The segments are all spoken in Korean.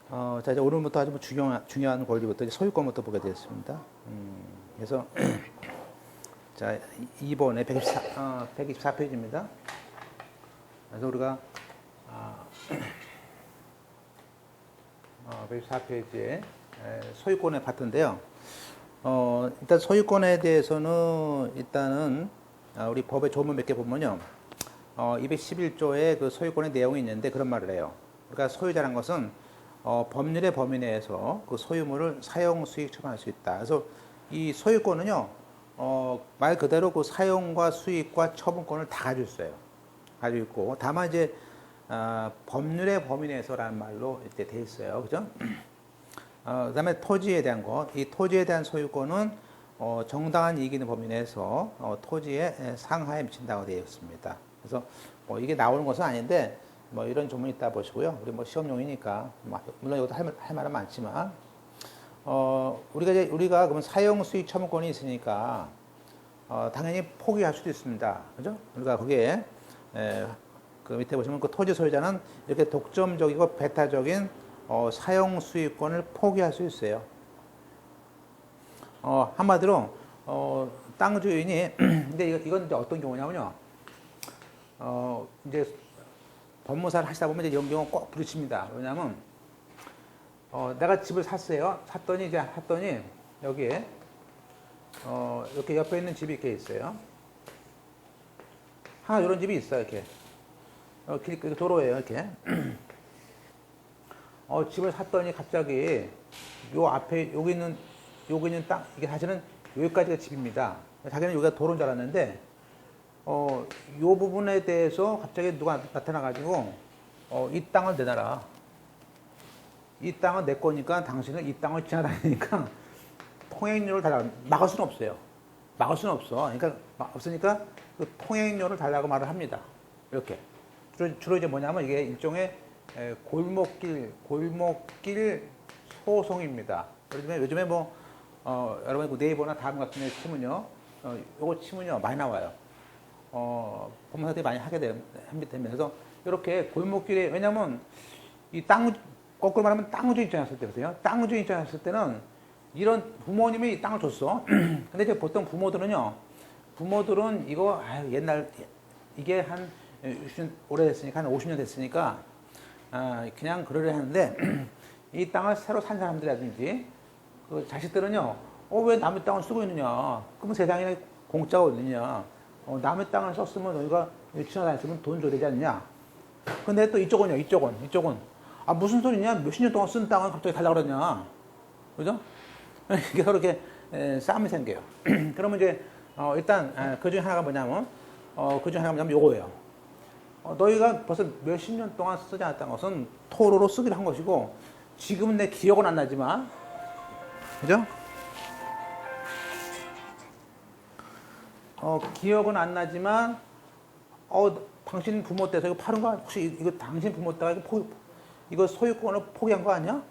자, 이제 오늘부터 아주 중요한 권리부터 이제 소유권부터 보게 되겠습니다. 그래서, 자, 이번에 124페이지입니다. 그래서 우리가, 124페이지에 소유권의 파트인데요. 일단 소유권에 대해서는 일단은, 우리 법의 조문 몇 개 보면요. 211조에 그 소유권의 내용이 있는데 그런 말을 해요. 그러니까 소유자란 것은 법률의 범위 내에서 그 소유물을 사용, 수익, 처분할 수 있다. 그래서 이 소유권은요, 말 그대로 그 사용과 수익과 처분권을 다 가지고 있어요. 가지고 있고, 다만 이제, 법률의 범위 내에서라는 말로 이렇게 돼 있어요. 그죠? 그 다음에 토지에 대한 것. 이 토지에 대한 소유권은, 정당한 이익 있는 범위 내에서, 토지의 상하에 미친다고 되어 있습니다. 그래서, 이게 나오는 것은 아닌데, 이런 조문이 있다 보시고요. 우리 시험용이니까, 물론 이것도 할 말은 많지만, 우리가 그러면 사용 수익 처분권이 있으니까, 당연히 포기할 수도 있습니다. 그죠? 우리가 거기에, 그 밑에 보시면 그 토지 소유자는 이렇게 독점적이고 배타적인 사용 수익권을 포기할 수 있어요. 한마디로, 땅 주인이, 근데 이건 이제 어떤 경우냐면요. 이제 법무사를 하시다 보면 이제 이런 경우 꼭 부딪힙니다. 왜냐하면 내가 집을 샀어요. 샀더니 여기에 이렇게 옆에 있는 집이 이렇게 있어요. 하나 이런 집이 있어요. 이렇게 도로예요. 이렇게 집을 샀더니 갑자기 요 앞에 여기 있는 땅 이게 사실은 여기까지가 집입니다. 자기는 여기가 도로인 줄 알았는데 요 부분에 대해서 갑자기 누가 나타나가지고, 이 땅을 내놔라. 이 땅은 내 거니까 당신은 이 땅을 지나다니니까 통행료를 달라고, 막을 수는 없어요. 막을 수는 없어. 그러니까, 없으니까 그 통행료를 달라고 말을 합니다. 이렇게. 주로 이제 뭐냐면 이게 일종의 골목길 소송입니다. 요즘에 여러분 그 네이버나 다음 같은 데 치면요, 요거 치면요, 많이 나와요. 법무사들이 많이 하게 됩니다. 그래서 이렇게 골목길에, 왜냐면 거꾸로 말하면 땅주인 입장이었을 때, 보세요. 땅주인 입장이었을 때는 이런 부모님이 이 땅을 줬어. 근데 이제 보통 부모들은 이거, 옛날, 이게 한, 오래됐으니까, 한 50년 됐으니까, 그냥 그러려 하는데, 이 땅을 새로 산 사람들이라든지, 그 자식들은요, 왜 남의 땅을 쓰고 있느냐. 그러면 세상에 공짜가 어딨냐. 남의 땅을 썼으면 너희가 지나다녔으면 돈 줘야 되지 않냐. 근데 또 이쪽은 무슨 소리냐. 몇십 년 동안 쓴 땅을 갑자기 달라고 그러냐. 그죠? 이게 서로 이렇게 싸움이 생겨요. 그러면 이제 일단 그 중에 하나가 뭐냐면 요거예요. 너희가 벌써 몇십 년 동안 쓰지 않았던 것은 토로로 쓰기로 한 것이고, 지금은 내 기억은 안 나지만, 그죠? 기억은 안 나지만, 당신 부모 때서 이거 파는 거 아니야? 혹시 이거 당신 부모 때가 이거 소유권을 포기한 거 아니야?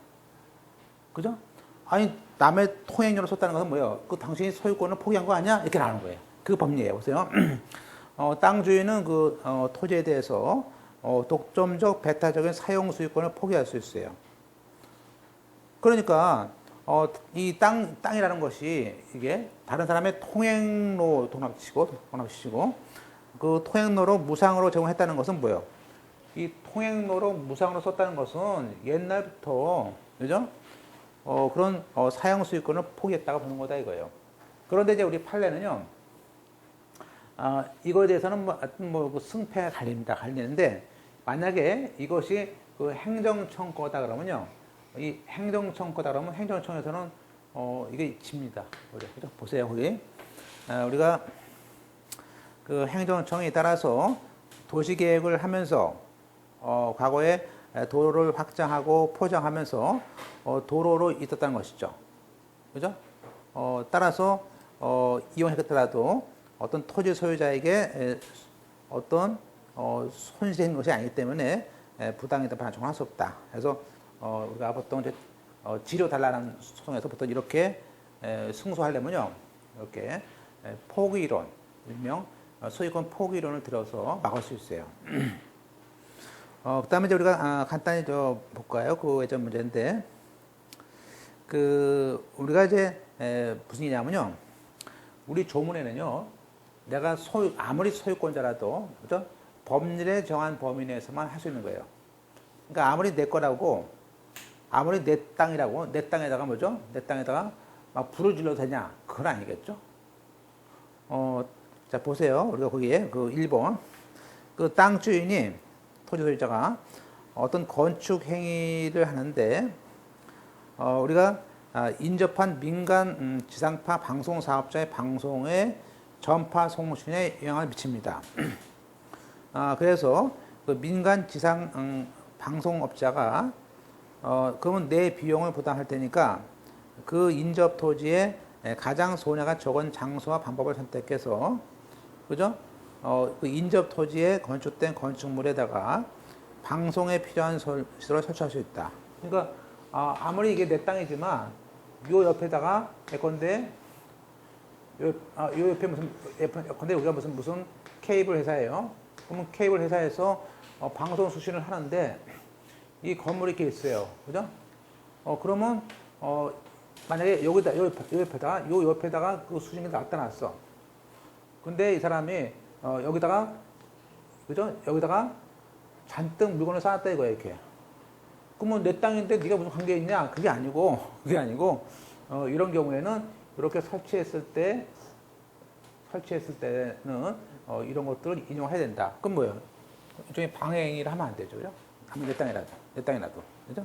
그죠? 아니, 남의 통행료를 썼다는 것은 뭐예요? 그 당신이 소유권을 포기한 거 아니야? 이렇게 나오는 거예요. 그 법리예요. 보세요. 땅 주인은 그 토지에 대해서 독점적 배타적인 사용 수익권을 포기할 수 있어요. 그러니까 이 땅이라는 것이 이게 다른 사람의 통행로 동납치고 그 통행로로 무상으로 제공했다는 것은 뭐예요? 이 통행로로 무상으로 썼다는 것은 옛날부터, 그죠? 그런 사용 수익권을 포기했다고 보는 거다 이거예요. 그런데 이제 우리 판례는요, 이거에 대해서는 그 승패가 갈리는데, 만약에 이것이 그 행정청 거다 그러면요, 이 행정청 거다 그러면 행정청에서는 이게 집니다. 그죠? 보세요, 거기. 우리가 그 행정청에 따라서 도시계획을 하면서 과거에 도로를 확장하고 포장하면서 도로로 있었다는 것이죠. 그죠? 따라서 이용했더라도 어떤 토지 소유자에게 어떤 손실이 있는 것이 아니기 때문에 부당이다 판정할 수 없다. 그래서 우리가 보통 이제 지료 달라는 소송에서 보통 이렇게 승소하려면요, 이렇게 포기이론, 일명 소유권 포기이론을 들어서 막을 수 있어요. 그다음에 이제 우리가 간단히 볼까요? 그 예전 문제인데 우리가 이제 무슨 얘기냐면요. 우리 조문에는요. 내가 아무리 소유권자라도 그죠? 법률에 정한 범위 내에서만 할 수 있는 거예요. 그러니까 아무리 내 거라고 아무리 내 땅이라고 내 땅에다가 뭐죠? 내 땅에다가 막 불을 질러도 되냐? 그건 아니겠죠. 자 보세요. 우리가 거기에 그 1번 그 땅 주인이 토지 소유자가 어떤 건축 행위를 하는데 우리가 인접한 민간 지상파 방송 사업자의 방송에 전파 송신에 영향을 미칩니다. 그래서 그 민간 지상 방송업자가 그러면 내 비용을 부담할 테니까 그 인접 토지에 가장 손해가 적은 장소와 방법을 선택해서 그죠? 그 인접 토지에 건축된 건축물에다가 방송에 필요한 시설을 설치할 수 있다. 그러니까 아무리 이게 내 땅이지만 요 옆에다가 예컨대 요 옆에 예컨대 우리가 무슨 케이블 회사예요. 그러면 케이블 회사에서 방송 수신을 하는데 이 건물이 이렇게 있어요. 그죠? 그러면 만약에 요 옆에다가 그 수신기를 갖다 놨어. 근데 이 사람이 여기다가 그죠? 여기다가 잔뜩 물건을 쌓았다 이거야 이렇게. 그러면 내 땅인데 네가 무슨 관계 있냐? 그게 아니고 이런 경우에는 이렇게 설치했을 때는 이런 것들을 인용해야 된다. 그럼 뭐예요? 일종의 방해행위를 하면 안 되죠, 그죠? 아무리 내 땅이라도, 그죠?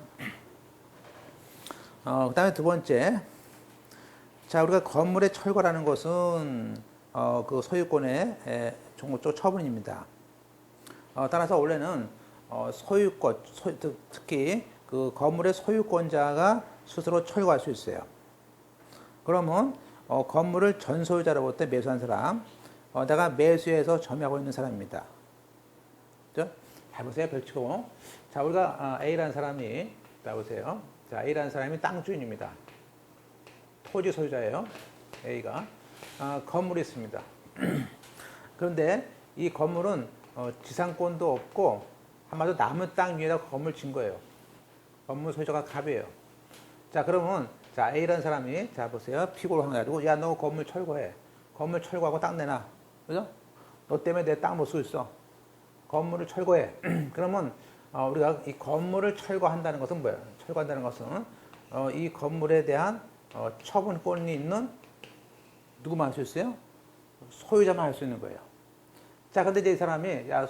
그다음에 두 번째, 자 우리가 건물의 철거라는 것은 그 소유권의 종목적 처분입니다. 따라서 원래는 소유권, 특히 그 건물의 소유권자가 스스로 철거할 수 있어요. 그러면 건물을 전 소유자로부터 매수한 사람, 내가 매수해서 점유하고 있는 사람입니다. 그죠? 잘 보세요, 별치고. 자, 우리가 A라는 사람이, 자 보세요. 자, A라는 사람이 땅 주인입니다. 토지 소유자예요. A가 건물이 있습니다. 그런데 이 건물은 지상권도 없고 한마디로 남의 땅 위에다 건물 진 거예요. 건물 소유자가 갑이에요. 자, 그러면 자 A라는 사람이 자 보세요. 피고를 해가지고 야 너 건물 철거해. 건물 철거하고 땅 내놔. 그죠? 너 때문에 내 땅 못 쓰고 있어. 건물을 철거해. 그러면 우리가 이 건물을 철거한다는 것은 뭐예요? 철거한다는 것은 이 건물에 대한 처분권이 있는 누구만 할 수 있어요? 소유자만 할 수 있는 거예요. 자, 근데 이제 이 사람이 야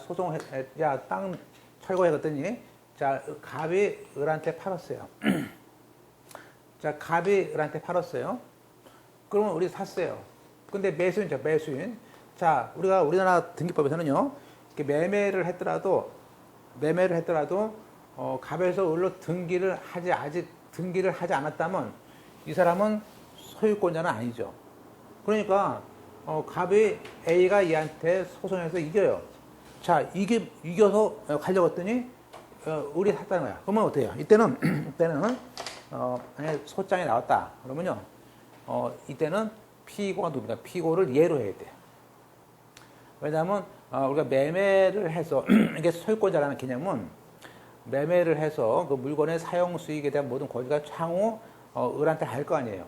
땅 철거해 그랬더니 자 갑이 을한테 팔았어요. 자, 갑이 을한테 팔았어요. 그러면 우리 샀어요. 근데 매수인. 자, 우리가 우리나라 등기법에서는요, 이렇게 매매를 했더라도 갑에서 을로 아직 등기를 하지 않았다면 이 사람은 소유권자는 아니죠. 그러니까 갑이 A가 얘한테 소송해서 이겨요. 자, 이겨서 가려고 했더니 을이 샀다는 거야. 그러면 어떻게 해요? 이때는 만약에 소장이 나왔다. 그러면요, 이때는 피고가 누굽니까? 피고를 예로 해야 돼. 왜냐하면 우리가 매매를 해서 이게 소유권자라는 개념은 매매를 해서 그 물건의 사용 수익에 대한 모든 권리가 향후 을한테 갈 거 아니에요.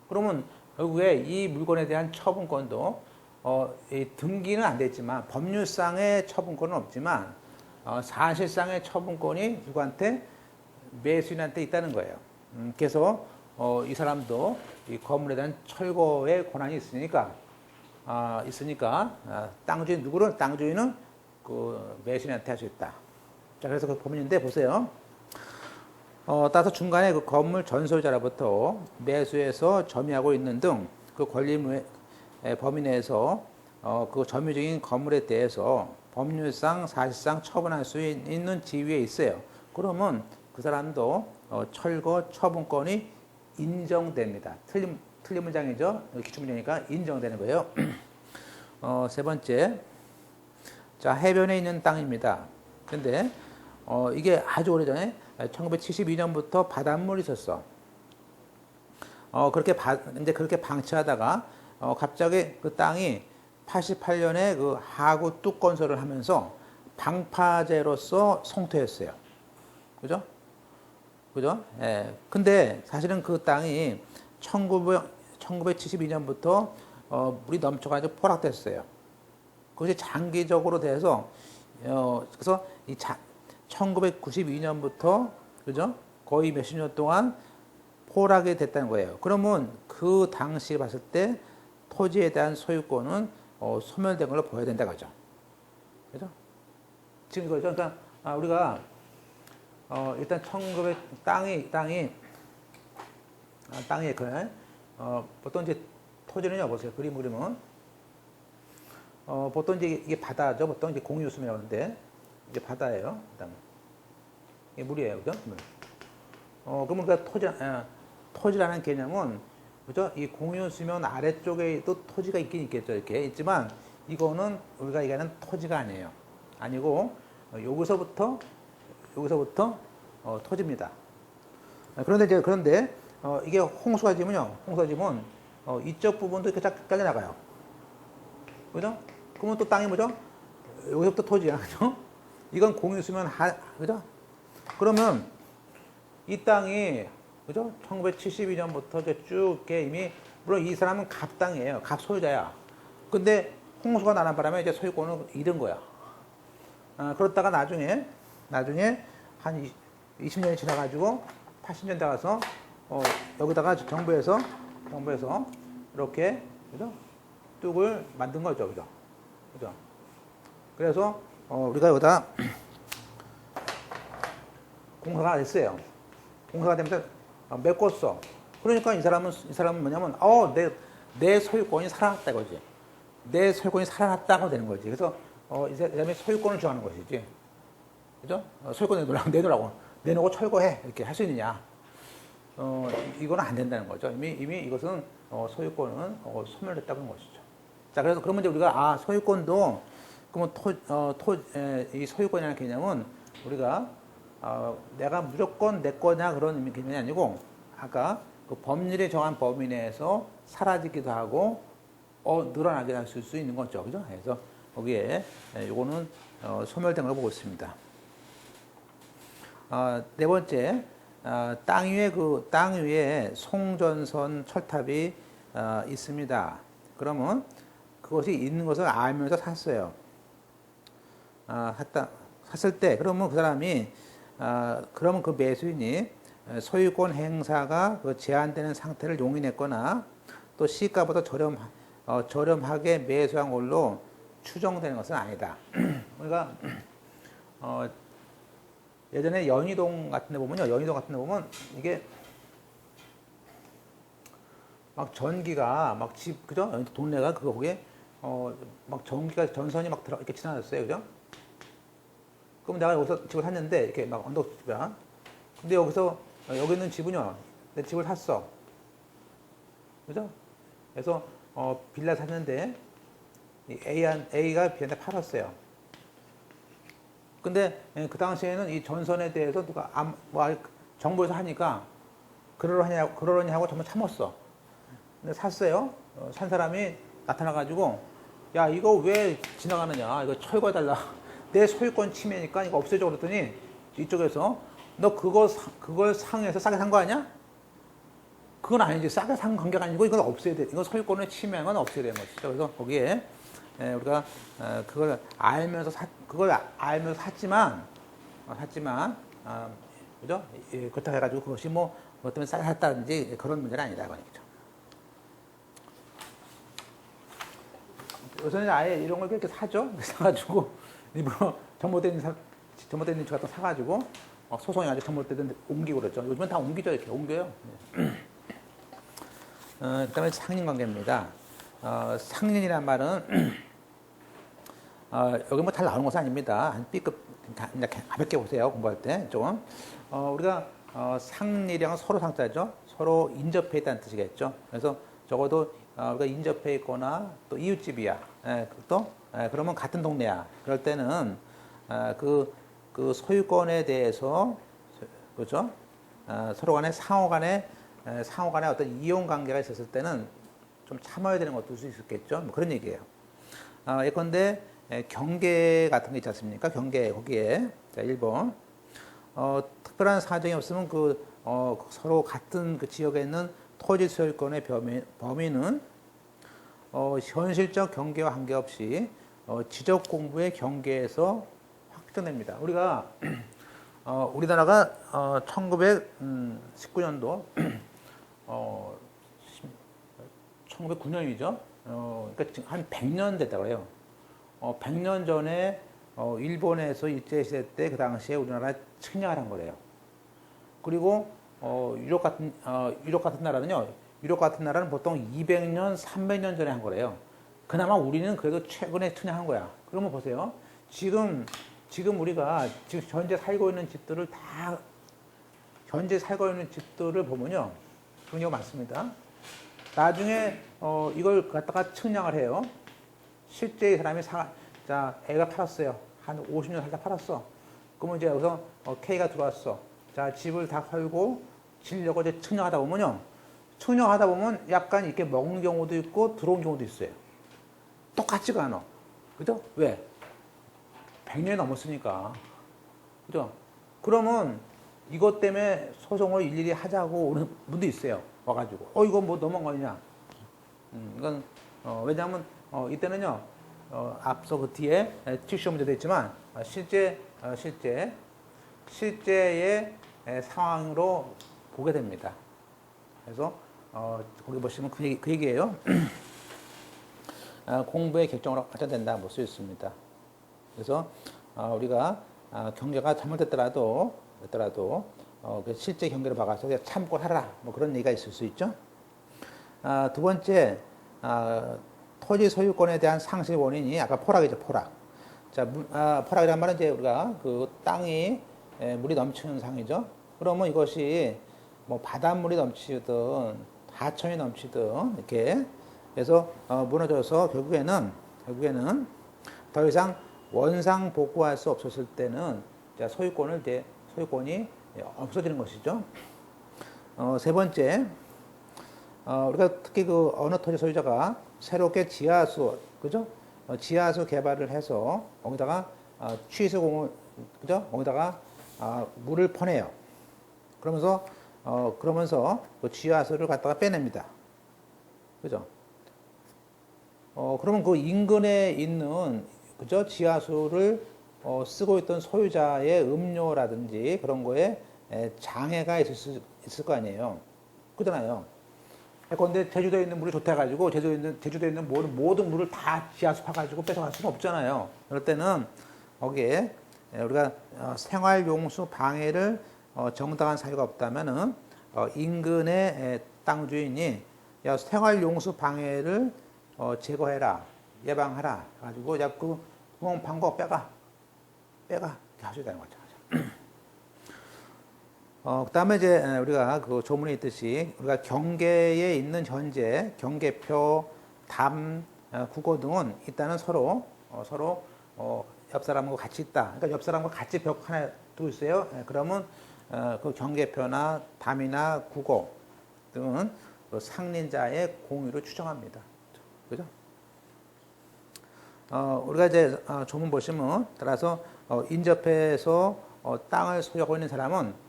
그러면 결국에 이 물건에 대한 처분권도 이 등기는 안 됐지만 법률상의 처분권은 없지만 사실상의 처분권이 누구한테 매수인한테 있다는 거예요. 그래서 이 사람도 이 건물에 대한 철거의 권한이 있으니까 땅 주인은 그 매수인한테 할 수 있다. 자, 그래서 그 법률인데 보세요. 따라서 중간에 그 건물 전소유자로부터 매수해서 점유하고 있는 등 그 권리 범위 내에서 그 점유적인 건물에 대해서 법률상 사실상 처분할 수 있는 지위에 있어요. 그러면 그 사람도 철거 처분권이 인정됩니다. 틀린 문장이죠. 기출문장이니까 인정되는 거예요. 세 번째, 자 해변에 있는 땅입니다. 근데 이게 아주 오래전에 1972년부터 바닷물이 있었어. 그렇게 방치하다가 갑자기 그 땅이 88년에 그 하구 뚝 건설을 하면서 방파제로서 송토했어요. 그죠? 그죠? 예. 근데 사실은 그 땅이 1972년부터 물이 넘쳐가지고 포락됐어요. 그것이 장기적으로 돼서, 그래서 1992년부터, 그죠? 거의 몇십 년 동안 포락이 됐다는 거예요. 그러면 그 당시에 봤을 때 토지에 대한 소유권은 소멸된 걸로 보여야 된다, 그죠? 그죠? 지금 이거죠. 그러니까, 우리가, 일단 1900, 땅이, 보통 이제 토지는요, 보세요. 그림 그리면, 보통 이제 이게 바다죠. 보통 이제 공유수면이라고 하는데, 이게 바다예요. 그다음에. 이게 물이에요. 그죠? 물. 그러면 그 토지라는 개념은, 그죠? 이 공유수면 아래쪽에도 토지가 있긴 있겠죠. 이렇게 있지만, 이거는 우리가 얘기하는 토지가 아니에요. 아니고, 여기서부터 토지입니다. 그런데 이게 홍수가 지면 이쪽 부분도 이렇게 잘려나가요. 그죠? 그러면 또 땅이 뭐죠? 여기서부터 토지야. 그죠? 이건 공유수면 그죠? 그러면 이 땅이, 그죠? 1972년부터 쭉 이미, 물론 이 사람은 갑땅이에요. 갑소유자야. 근데 홍수가 나는 바람에 이제 소유권을 잃은 거야. 그러다가 나중에 한 20년이 지나가지고 80년대 가서 여기다가 정부에서 이렇게, 그죠? 뚝을 만든 거죠. 그죠? 그죠? 그래서 우리가 여기다 공사가 됐어요. 공사가 되면서 메꿨어. 그러니까 이 사람은 뭐냐면 내 소유권이 살아났다 이거지. 내 소유권이 살아났다고 되는 거지. 그래서 이 사람이 소유권을 주장하는 것이지. 그죠? 소유권 내놓고 철거해. 이렇게 할 수 있느냐. 이거는 안 된다는 거죠. 이미 이것은 소유권은 소멸됐다는 것이죠. 자, 그러면 이제 우리가 소유권도 그러면 이 소유권이라는 개념은 우리가 내가 무조건 내 거냐 그런 개념이 아니고 아까 그 법률에 정한 범위 내에서 사라지기도 하고 늘어나기도 할 수 있는 거죠. 그죠? 그래서 거기에 요거는 소멸된 걸 보고 있습니다. 네 번째, 땅 위에 송전선 철탑이 있습니다. 그러면 그것이 있는 것을 알면서 샀어요. 샀을 때, 그러면 그 사람이, 그러면 그 매수인이 소유권 행사가 제한되는 상태를 용인했거나 또 시가보다 저렴하게 매수한 걸로 추정되는 것은 아니다. 그러니까, 예전에 연희동 같은 데 보면 이게 막 전기가 막 그죠? 동네가 거기에 막 전기가 전선이 막 이렇게 지나갔어요. 그죠? 그럼 내가 여기서 집을 샀는데 이렇게 막 언덕집이야. 근데 여기 있는 집은요. 내 집을 샀어. 그죠? 그래서 빌라 샀는데 A가 B한테 팔았어요. 근데 그 당시에는 이 전선에 대해서 누가 정부에서 하니까 그러려니 하고 정말 참았어. 근데 샀어요. 산 사람이 나타나가지고 야 이거 왜 지나가느냐 이거 철거해달라. 내 소유권 침해니까 이거 없애줘 그랬더니 이쪽에서 너 그걸 상해서 싸게 산 거 아니야? 그건 아니지. 싸게 산 관계가 아니고 이건 없애야 돼. 이건 소유권을 침해한 건 없애야 되는 것이죠. 그래서 거기에 우리가 그걸 알면서 샀지만 그죠? 그렇다고 해가지고 그것이 그것 때문에 싸게 샀다든지 그런 문제는 아니다 이거죠. 요새는 아예 이런 걸 그렇게 사죠. 사가지고 일부러 잘못된 집 갖다 사가지고 소송이 아주 잘못되든 옮기고 그랬죠. 요즘은 다 옮기죠. 이렇게 옮겨요. 그다음에 상린관계입니다. 상린이란 말은 여기 잘 나오는 것은 아닙니다. 한 B급 그냥 가볍게 보세요. 공부할 때 좀. 우리가 상리랑은 서로 상자죠. 서로 인접해 있다는 뜻이겠죠. 그래서 적어도 우리가 인접해 있거나 또 이웃집이야. 그러면 같은 동네야. 그럴 때는 그 소유권에 대해서 그렇죠. 서로 간에 상호 간에 어떤 이용 관계가 있었을 때는 좀 참아야 되는 것도 있을 수 있겠죠. 그런 얘기예요. 예컨대 경계 같은 거 있지 않습니까? 경계 거기에 자 1번 특별한 사정이 없으면 서로 같은 그 지역에 있는 토지 소유권의 범위는 현실적 경계와 관계없이 지적 공부의 경계에서 확정됩니다. 우리나라가 1919년도 1909년이죠. 그러니까 지금 한 100년 됐다고 해요. 100년 전에 일본에서 일제시대 때 그 당시에 우리나라 침략을 한 거래요. 그리고 유럽 같은 나라는요. 유럽 같은 나라는 보통 200년, 300년 전에 한 거래요. 그나마 우리는 그래도 최근에 침략한 거야. 그러면 보세요. 지금 우리가 지금 현재 살고 있는 집들을 보면요. 그런 경우가 많습니다. 나중에 이걸 갖다가 측량을 해요. 실제 이 사람이 애가 팔았어요. 한 50년 살다 팔았어. 그러면 이제 여기서 K가 들어왔어. 자, 집을 다 팔고 지려고 이제 측량하다 보면요. 측량하다 보면 약간 이렇게 먹는 경우도 있고 들어온 경우도 있어요. 똑같지가 않아. 그죠? 왜? 100년이 넘었으니까. 그죠? 그러면 이것 때문에 소송을 일일이 하자고 오는 분도 있어요. 와가지고. 이거 뭐 넘어간 거냐? 이건, 왜냐하면, 이때는요, 앞서 그 뒤에 틱쇼 문제도 있지만, 실제의 상황으로 보게 됩니다. 그래서, 거기 보시면 그 얘기예요. 공부의 결정으로 확정된다, 볼 수 있습니다. 그래서, 우리가 경계가 잘못됐더라도, 그 실제 경계를 봐가서 참고를 하라, 뭐 그런 얘기가 있을 수 있죠. 두 번째, 토지 소유권에 대한 상실 원인이 아까 포락이죠, 포락. 자, 포락이란 말은 이제 우리가 그 땅이 물이 넘치는 상이죠. 그러면 이것이 뭐 바닷물이 넘치든 하천이 넘치든 이렇게 그래서 무너져서 결국에는 더 이상 원상 복구할 수 없었을 때는 소유권이 없어지는 것이죠. 세 번째, 우리가 특히 그 어느 토지 소유자가 새롭게 지하수, 그죠? 지하수 개발을 해서 거기다가 취수공을, 그죠? 거기다가 물을 퍼내요. 그러면서 그 지하수를 갖다가 빼냅니다. 그죠? 그러면 그 인근에 있는, 그죠? 지하수를 쓰고 있던 소유자의 음료라든지 그런 거에 장애가 있을 거 아니에요. 그러잖아요. 그런데 제주도에 있는 물이 좋다 해가지고 제주도에 있는 모든 물을 다 지하수 파가지고 뺏어갈 수는 없잖아요. 그럴 때는 거기에 우리가 생활용수 방해를 정당한 사유가 없다면은 인근의 땅 주인이 생활용수 방해를 제거해라, 예방하라 가지고 자꾸 구멍 판 거 빼가 이렇게 하셔야 되는 거죠. 그 다음에 이제 우리가 그 조문에 있듯이 우리가 경계에 있는 현재 경계표, 담, 국어 등은 일단은 서로 옆 사람하고 같이 있다. 그러니까 옆 사람과 같이 벽 하나 두고 있어요. 그러면 그 경계표나 담이나 국어 등은 그 상린자의 공유로 추정합니다. 그죠? 우리가 이제 조문 보시면 따라서 인접해서 땅을 소유하고 있는 사람은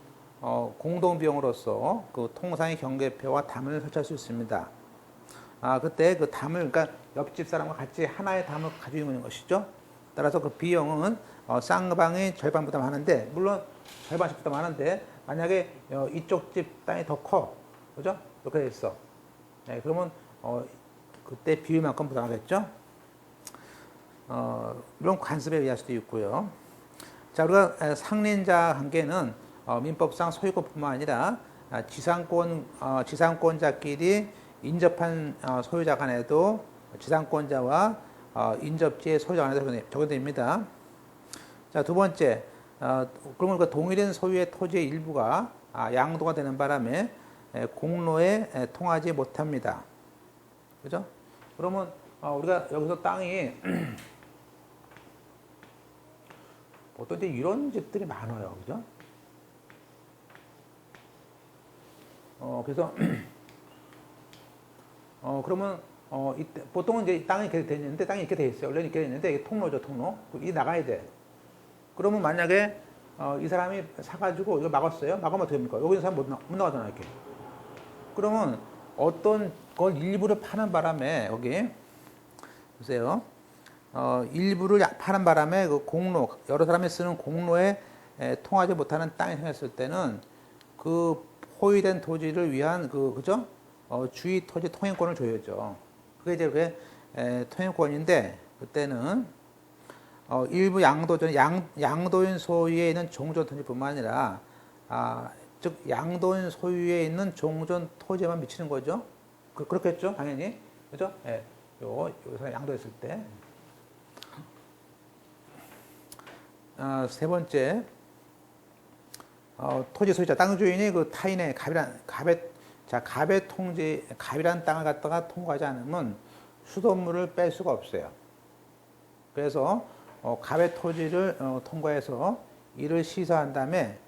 공동비용으로서 그 통상의 경계표와 담을 설치할 수 있습니다. 그때 그 담을, 그러니까 옆집 사람과 같이 하나의 담을 가지고 있는 것이죠. 따라서 그 비용은 쌍방이 절반 부담하는데, 물론 절반씩 부담하는데, 만약에 이쪽 집 땅이 더 커, 그죠? 이렇게 돼 있어. 네, 그러면 그때 비율만큼 부담하겠죠. 물론 관습에 의할 수도 있고요. 자, 우리가 상린자 관계는 민법상 소유권뿐만 아니라 지상권자끼리 인접한 소유자 간에도 지상권자와 인접지의 소유자 간에도 적용됩니다. 자, 두 번째, 그러면 그 동일인 소유의 토지의 일부가 양도가 되는 바람에 공로에 통하지 못합니다. 그죠? 그러면 우리가 여기서 땅이 보통 이제 이런 집들이 많아요. 그죠? 그래서 그러면 이때, 보통은 이제 땅이 이렇게 돼 있는데, 땅이 이렇게 돼 있어요. 원래 이렇게 돼 있는데, 이게 통로죠, 통로. 이 나가야 돼. 그러면 만약에, 이 사람이 사가지고 이거 막았어요? 막으면 어떻게 됩니까? 여기 있는 사람 못 나가잖아, 이렇게. 그러면 어떤 걸 일부러 파는 바람에, 여기, 보세요. 일부를 파는 바람에 그 공로, 여러 사람이 쓰는 공로에 통하지 못하는 땅이 생겼을 때는 그 포위된 토지를 위한 그죠? 주의 토지 통행권을 줘야죠. 그게 이제 그게 통행권인데, 그때는 일부 양도전, 양도인 소유에 있는 종전 토지뿐만 아니라, 즉 양도인 소유에 있는 종전 토지에만 미치는 거죠. 그렇겠죠, 당연히, 그죠? 예, 여기서 양도했을 때. 세 번째, 토지 소유자, 땅 주인이 그 타인의 갑의 통지, 갑이라는 땅을 갖다가 통과하지 않으면 수돗물을 뺄 수가 없어요. 그래서 갑의 토지를 통과해서 이를 시설한 다음에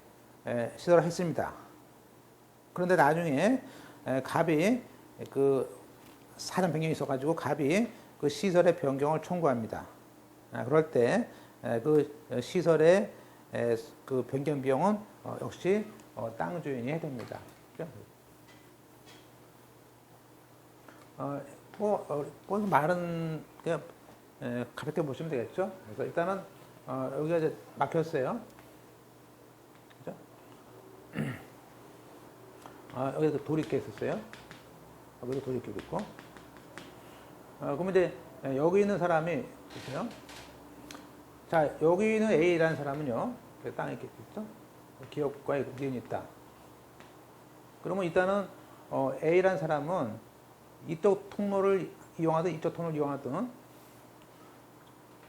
시설을 했습니다. 그런데 나중에 갑이 그 사전 변경이 있어가지고 갑이 그 시설의 변경을 청구합니다. 그럴 때 그 시설의 그 변경 비용은 역시 땅 주인이 해야 됩니다. 말은 그냥 가볍게 보시면 되겠죠. 그래서 일단은 여기가 이제 막혔어요. 그죠? 여기 돌이 이렇게 있었어요. 여기도 돌이 이렇게 있고. 그러면 이제 여기 있는 사람이 보세요. 자, 여기 있는 A라는 사람은요, 땅에 이렇게 있죠? 기업과의 니은이 있다. 그러면 일단은, A라는 사람은 이쪽 통로를 이용하든 이쪽 통로를 이용하든,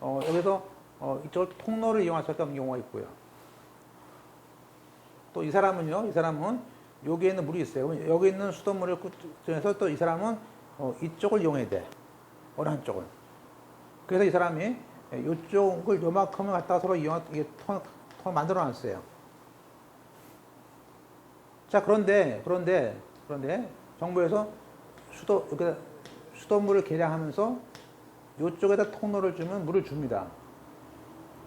여기서, 이쪽 통로를 이용할 수밖에 없는 경우가 있고요. 또 이 사람은요, 이 사람은 여기에 있는 물이 있어요. 여기 있는 수돗물을 중에서 또 이 사람은 이쪽을 이용해야 돼. 어느 한쪽을. 그래서 이 사람이 이쪽을 요만큼을 갖다가 서로 이게 통을 만들어 놨어요. 자, 그런데 정부에서 여기다 수돗물을 계량하면서 이쪽에다 통로를 주면 물을 줍니다.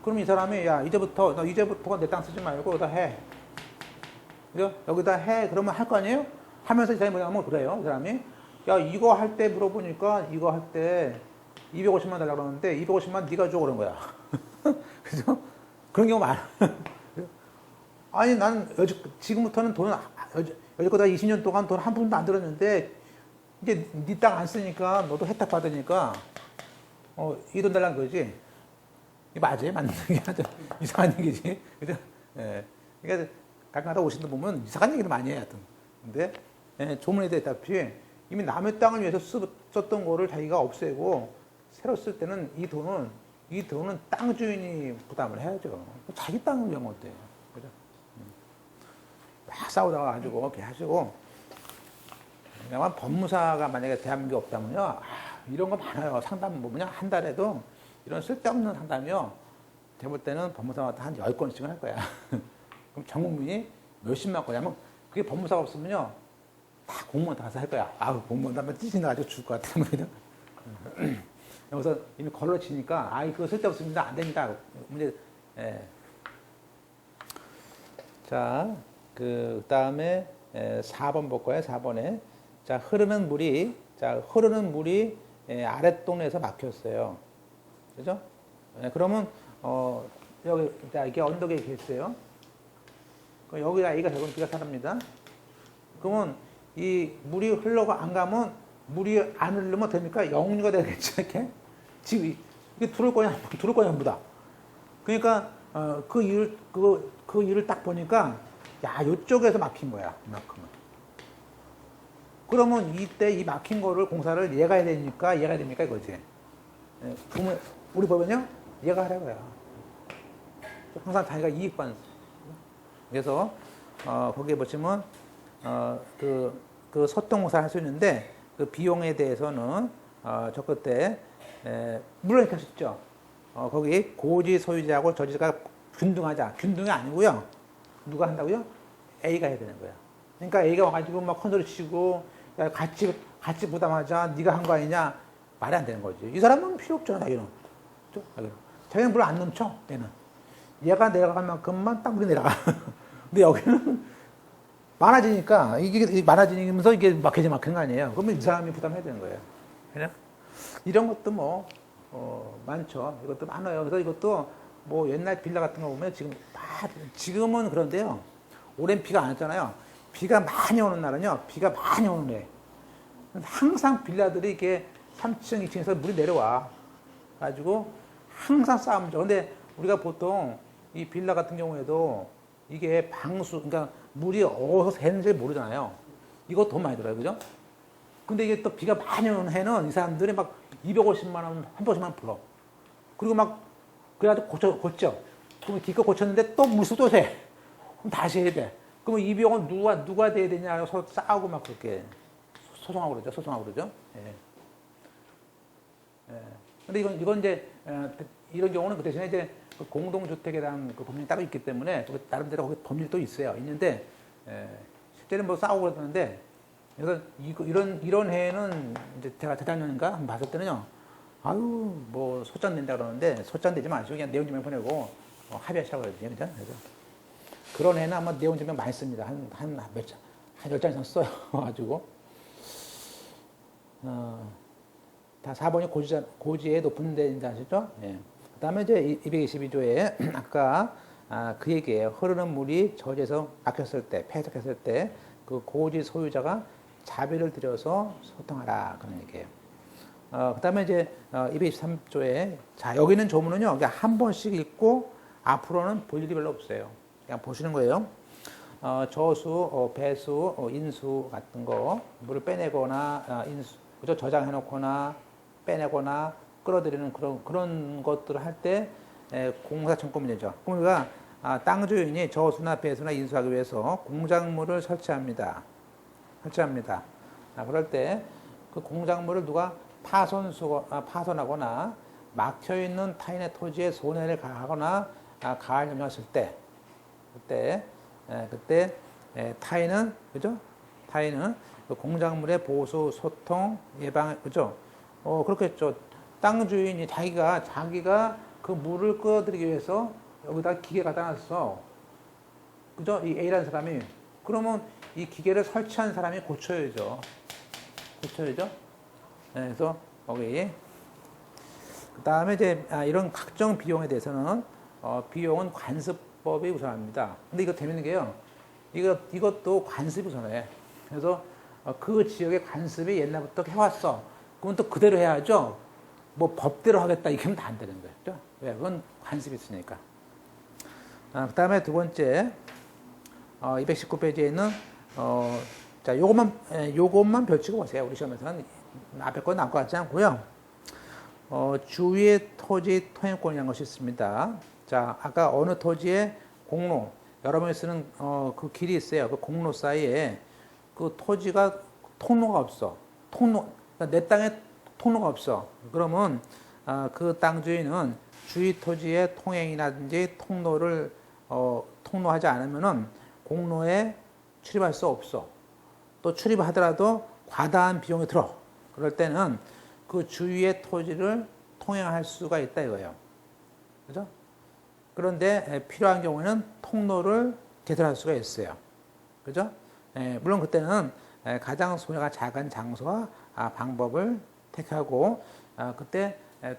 그럼 이 사람이 야, 이제부터 내 땅 쓰지 말고 여기다 해. 그죠? 여기다 해. 그러면 할 거 아니에요? 하면서 이 사람이 뭐냐면 그래요. 이 사람이 야, 이거 할 때 물어보니까 이거 할 때 250만 달라고 그러는데 250만 네가 줘 그런 거야. 그죠? 그런 경우 많아. 아니 나는 지금부터는 돈은 여지껏 20년 동안 돈 한 푼도 안 들었는데 이제 네 땅 안 쓰니까 너도 혜택 받으니까 이 돈 달라는 거지. 이게 맞아요? 맞는 게 아주 이상한 얘기지. 그죠? 예. 그러니까 가끔가다 오신 분 보면 이상한 얘기를 많이 해요. 근데 조문에 됐다시피 이미 남의 땅을 위해서 썼던 거를 자기가 없애고 새로 쓸 때는 이 돈은 땅 주인이 부담을 해야죠. 자기 땅을 위한 건데. 그죠? 막 싸우다가 가지고 이렇게 하시고. 그냥 법무사가 만약에 대한민국에 없다면요. 이런 거 많아요. 상담 뭐냐 한 달에도 이런 쓸데없는 상담이요. 제가 볼 때는 법무사한테 한 10건씩은 할 거야. 그럼 전 국민이 몇십만 건이냐면 그게 법무사가 없으면요. 다 공무원 다 가서 할 거야. 공무원 하면 찌신 나가지고 죽을 것 같아. 여기서 이미 걸러치니까 그거 쓸데없습니다. 안 됩니다. 문제. 예. 자, 그 다음에 4번 볼 거예요. 4번에 자, 흐르는 물이 아랫동네에서 막혔어요. 그죠? 그러면 여기 이게 언덕에 있어요. 여기가 A가 되고 B가 사랍니다. 그러면 이 물이 흘러가 안 가면 물이 안 흐르면 됩니까? 영유가 되겠죠, 이렇게? 지금 이게 들어올 거냐 전부 다. 그러니까 그 일을 딱 보니까 야, 이쪽에서 막힌 거야, 이만큼은. 그러면 이때 이 막힌 거를 공사를 얘가 해야 됩니까 이거지. 그러면 우리 보면요, 얘가 하라고요. 항상 자기가 이익 받는. 그래서 거기에 보시면 그 소똥공사를 할 수 있는데 그 비용에 대해서는 저 끝에 물론 이렇게 할 수 있죠. 거기 고지 소유자하고 저지자가 균등이 아니고요. 누가 한다고요? A가 해야 되는 거야. 그러니까 A가 와가지고 막 컨소리 치고 야, 같이 같이 부담하자. 네가 한 거 아니냐? 말이 안 되는 거지. 이 사람은 필요 없잖아, 자기는. 자기는 물 안 넘쳐, 얘는. 얘가 내려갈 만큼만 딱 물이 내려가. 근데 여기는 많아지니까, 이게 많아지면서 이게 막히는 거 아니에요. 그러면 이 사람이 부담해야 되는 거예요. 그냥 이런 것도 뭐, 많죠. 이것도 많아요. 그래서 이것도 뭐 옛날 빌라 같은 거 보면 지금은 그런데요. 오랜 비가 안 왔잖아요. 비가 많이 오는 날은요, 비가 많이 오는 애. 항상 빌라들이 이게 3층, 2층에서 물이 내려와. 가지고 항상 싸움이죠. 근데 우리가 보통 이 빌라 같은 경우에도 이게 그러니까 물이 어디서 새는지 모르잖아요. 이거 돈 많이 들어요. 그죠? 근데 이게 또 비가 많이 오는 해는 이 사람들이 막 250만 원, 한 번씩만 불어. 그리고 막, 그래가지고 고쳐. 그럼 기껏 고쳤는데 또 물수 또 새. 그럼 다시 해야 돼. 그러면 이 비용은 누가 돼야 되냐 서로 싸우고 막 그렇게 소송하고 그러죠. 예. 예. 근데 이건 이제, 이런 경우는 그 대신에 이제 그 공동주택에 대한 그 법률이 따로 있기 때문에 나름대로 거기 법률이 또 있는데, 실제는 뭐 싸우고 그러는데, 그래서 이런 해에는 이제 제가 재작년인가 한번 봤을 때는요, 아유, 뭐 소장 낸다 그러는데, 소장 내지 마시고 그냥 내용 증명 보내고 합의하시라고 그러거든요. 그죠? 그래서 그런 해는 아마 내용 증명 많이 씁니다. 한 10장 이상 써요. 가지고. 다 4번이 고지의 높은 데인지 아시죠? 예. 그 다음에 이제 222조에 아까 그 얘기예요. 흐르는 물이 저지에서 막혔을 때, 폐석했을 때 그 고지 소유자가 자비를 들여서 소통하라. 그런 얘기예요. 그 다음에 이제 223조에 자, 여기는 조문은요. 그냥 한 번씩 읽고 앞으로는 볼 일이 별로 없어요. 그냥 보시는 거예요. 저수, 배수, 인수 같은 거 물을 빼내거나 그죠? 저장해놓거나 빼내거나 끌어들이는 그런 것들을 할 때 공사청구문제죠. 그럼 우리가 땅 주인이 저수나 배수나 인수하기 위해서 공작물을 설치합니다. 그럴 때 그 공작물을 누가 파손하거나 막혀있는 타인의 토지에 손해를 가하거나 가할 염려했을 때 그때 타인은 그죠? 타인은 그 공작물의 보수, 소통, 예방 그죠? 그렇겠죠. 땅 주인이 자기가 그 물을 끌어들이기 위해서 여기다 기계 갖다 놨어. 그죠? 이 A라는 사람이. 그러면 이 기계를 설치한 사람이 고쳐야죠. 그래서 거기. 그 다음에 이제 이런 각종 비용에 대해서는 비용은 관습법이 우선합니다. 근데 이거 재밌는 게요. 이것도 관습이 우선해. 그래서 그 지역의 관습이 옛날부터 해왔어. 그건 또 그대로 해야죠. 뭐 법대로 하겠다 이렇게 하면 다 안 되는 거예요. 왜? 그건 관습이 있으니까. 그 다음에 두 번째 219페이지에 있는 자 요것만 펼치고 보세요. 우리 시험에서는 앞에 건 나올 것 같지 않고요. 주위의 토지 통행권이라는 것이 있습니다. 자, 아까 어느 토지에 공로 여러분이 쓰는 그 길이 있어요. 그 공로 사이에 그 토지가 통로가 없어. 그러니까 내 땅에 통로가 없어. 그러면 그 땅 주인은 주위 토지의 통행이라든지 통로하지 않으면은 공로에 출입할 수 없어. 또 출입하더라도 과다한 비용이 들어. 그럴 때는 그 주위의 토지를 통행할 수가 있다 이거예요. 그죠? 그런데 필요한 경우에는 통로를 개설할 수가 있어요. 그죠? 물론 그때는 가장 소요가 작은 장소와 방법을 택하고 그때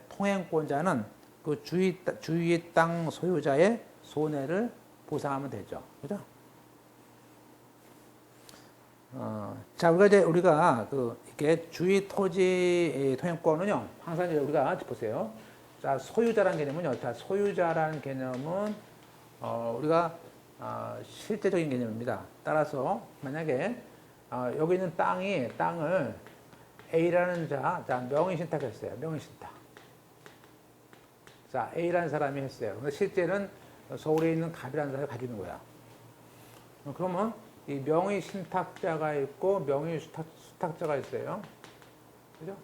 통행권자는 그 주위 땅 소유자의 손해를 보상하면 되죠. 그죠? 자, 우리가 이렇게 주위 토지 통행권은요, 항상 우리가 보세요. 자, 소유자라는 개념은요, 소유자라는 개념은, 우리가, 실제적인 개념입니다. 따라서, 만약에, 여기 있는 땅을 A라는 명의신탁 했어요. 명의신탁. 자, A라는 사람이 했어요. 근데 실제는 서울에 있는 갑이라는 사람이 가지고 있는 거야. 그러면, 이 명의 신탁자가 있고 명의 수탁자가 있어요. 그죠?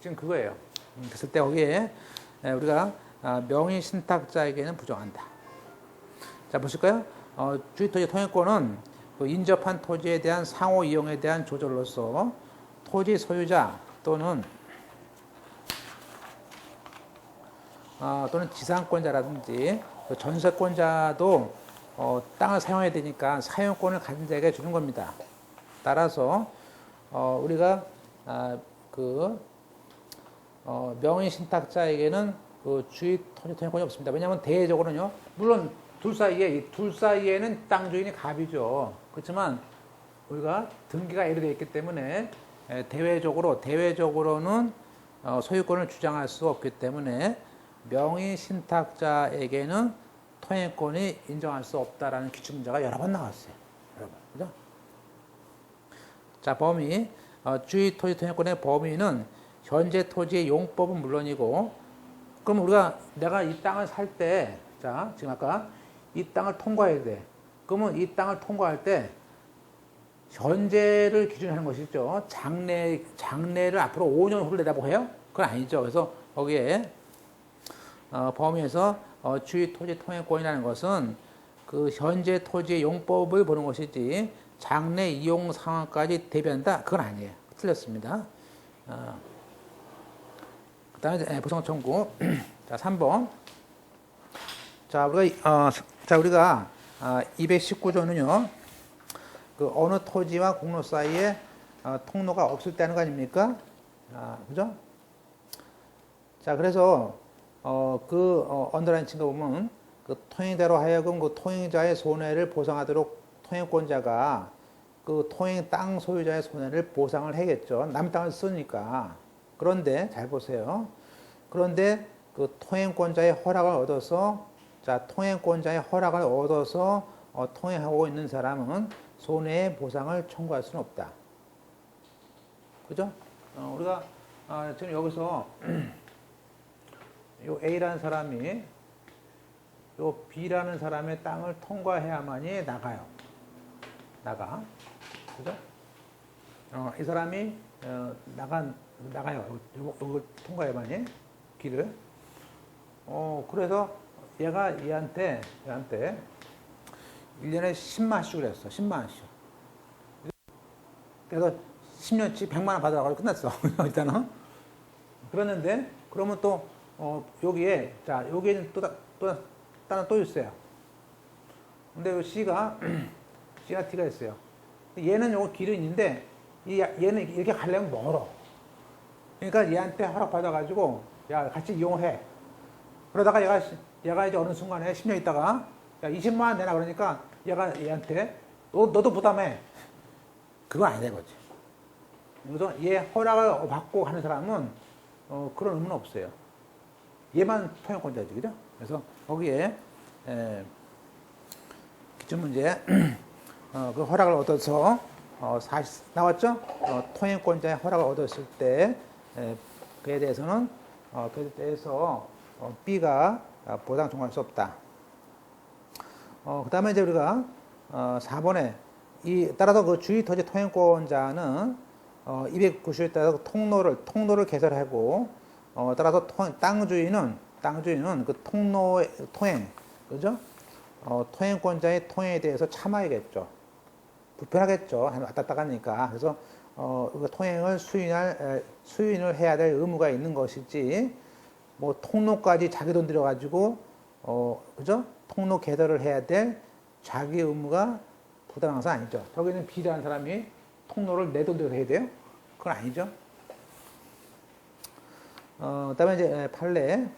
지금 그거예요. 그랬을 때 거기에 우리가 명의 신탁자에게는 부정한다. 자, 보실까요? 주위토지 통행권은 그 인접한 토지에 대한 상호 이용에 대한 조절로서 토지 소유자 또는 지상권자라든지 전세권자도 땅을 사용해야 되니까 사용권을 가진 자에게 주는 겁니다. 따라서 우리가 명의 신탁자에게는 그 주의 토지 토양권이 없습니다. 왜냐하면 대외적으로는요, 물론 이 둘 사이에는 땅 주인이 갑이죠. 그렇지만 우리가 등기가 A로 되어 있기 때문에 대외적으로는 소유권을 주장할 수 없기 때문에 명의 신탁자에게는 토양권이 인정할 수 없다라는 기출 문제가 여러 번 나왔어요. 여러분, 그죠? 자, 범위. 주의 토지 토양권의 범위는 현재 토지의 용법은 물론이고, 그럼 내가 이 땅을 살 때, 자, 지금 아까 이 땅을 통과해야 돼. 그러면 이 땅을 통과할 때 현재를 기준으로 하는 것이죠. 장래를 앞으로 5년 후를 내다보고 해요? 그건 아니죠. 그래서 거기에 범위에서 주의 토지 통행권이라는 것은 그 현재 토지의 용법을 보는 것이지 장래 이용 상황까지 대비한다? 그건 아니에요. 틀렸습니다. 그 다음에 보상 청구. 자, 3번. 자, 우리가 219조는요, 그 어느 토지와 공로 사이에 통로가 없을 때 하는 거 아닙니까? 그죠? 자, 그래서 언더라인 친 거 보면 그 통행자로 하여금 그 통행자의 손해를 보상하도록 통행권자가 그 통행 땅 소유자의 손해를 보상을 해야겠죠. 남 땅을 쓰니까. 그런데 잘 보세요. 그런데 그 통행권자의 허락을 얻어서 통행하고 있는 사람은 손해의 보상을 청구할 수는 없다. 그죠? 우리가 지금 여기서 요 A라는 사람이 요 B라는 사람의 땅을 통과해야만이 나가요. 그죠? 이 사람이 나가요. 요거 통과해야만이 길을. 그래서 얘가 얘한테 1년에 10만원씩 그랬어. 10만원씩. 그래서 10년치 100만원 받아가지고 끝났어. 일단은. 그랬는데, 그러면 또, 여기에는 땅은 또 있어요. 근데 요 C가 T가 있어요. 얘는 요거 길은 있는데, 얘는 이렇게 가려면 멀어. 그러니까 얘한테 허락받아가지고, 야, 같이 이용해. 그러다가 얘가 이제 어느 순간에 10년 있다가, 야, 20만원 내놔. 그러니까 얘가 얘한테, 너도 부담해. 그건 아니다 이거지. 그래서 얘 허락을 받고 하는 사람은, 그런 의무는 없어요. 얘만 통행권자지, 그죠? 그래서 거기에, 기출문제, 그 허락을 얻어서, 나왔죠? 통행권자의 허락을 얻었을 때, 그에 대해서 B가 보상 청구할 수 없다. 그 다음에 이제 우리가 4번에 따라서 그 주의 토지 통행권자는 290에 따라서 통로를 개설하고 따라서 땅 주인은 그 통행, 그죠? 통행권자의 통행에 대해서 참아야겠죠. 불편하겠죠. 왔다 갔다 가니까. 그래서 그 통행을 수인을 해야 될 의무가 있는 것이지, 뭐 통로까지 자기 돈 들여가지고 그죠? 통로 개설을 해야 될 자기 의무가 부당한 것은 아니죠. 저기는 B라는 사람이 통로를 내 돈 들여서 해야 돼요? 그건 아니죠. 그다음에 이제 판례.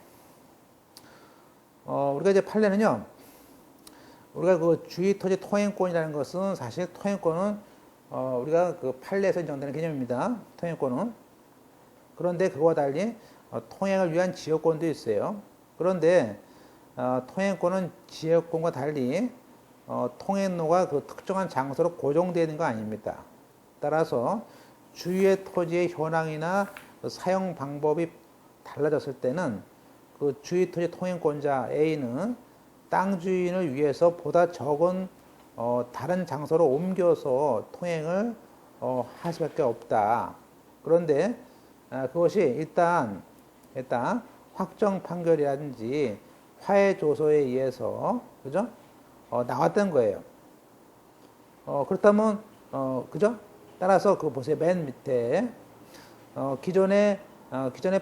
우리가 이제 판례는요, 우리가 그 주의 토지 통행권이라는 것은 사실 통행권은 우리가 그 판례에서 인정되는 개념입니다. 통행권은. 그런데 그거와 달리 통행을 위한 지역권도 있어요. 그런데 통행권은 지역권과 달리 통행로가 그 특정한 장소로 고정되어 있는 거 아닙니다. 따라서 주위의 토지의 현황이나 그 사용 방법이 달라졌을 때는 그 주위 토지 통행권자 A는 땅 주인을 위해서 보다 적은 다른 장소로 옮겨서 통행을 할 수밖에 없다. 그런데 그것이 일단 확정 판결이라든지 화해 조서에 의해서 그죠? 나왔던 거예요. 그렇다면 그죠? 따라서 그 보세요. 맨 밑에 기존의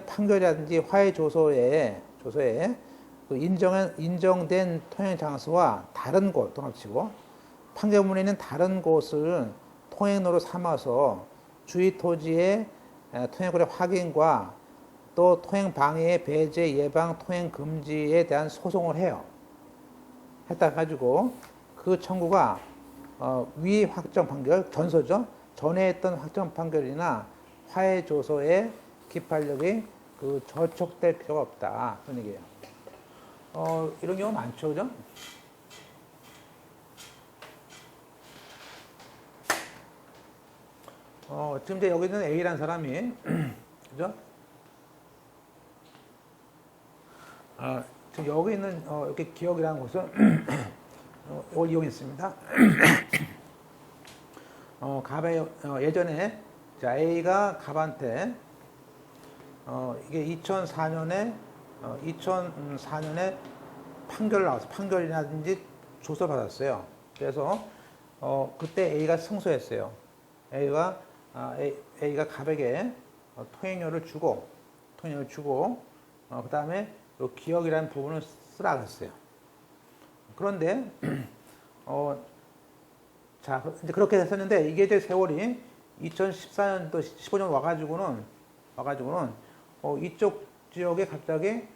판결이라든지 화해 조서에 그 인정된 통행 장소와 다른 곳 동합치고 판결문에 있는 다른 곳을 통행로로 삼아서 주의 토지의 통행권의 확인과 또 통행 방해, 배제, 예방, 통행 금지에 대한 소송을 해요. 했다 가지고 그 청구가 위 확정 판결, 전소죠. 전에 했던 확정 판결이나 화해 조서의 기판력이 그 저촉될 필요가 없다. 그런 얘기예요. 이런 경우 많죠, 그죠? 지금 이제 여기 있는 A라는 사람이, 그죠? 지금 여기 있는, 이렇게 기억이라는 곳은, 이걸 이용했습니다. 갑에, 예전에, 자, A가 갑한테, 이게 2004년에 판결 나왔어요. 판결이라든지 조서를 받았어요. 그래서, 그때 A가 승소했어요. A가 갑에게 통행료를 주고, 그 다음에 기억이라는 부분을 쓰라 그랬어요. 그런데, 자, 이제 그렇게 됐었는데, 이게 이제 세월이 2014년도, 15년 와가지고는, 이쪽 지역에 갑자기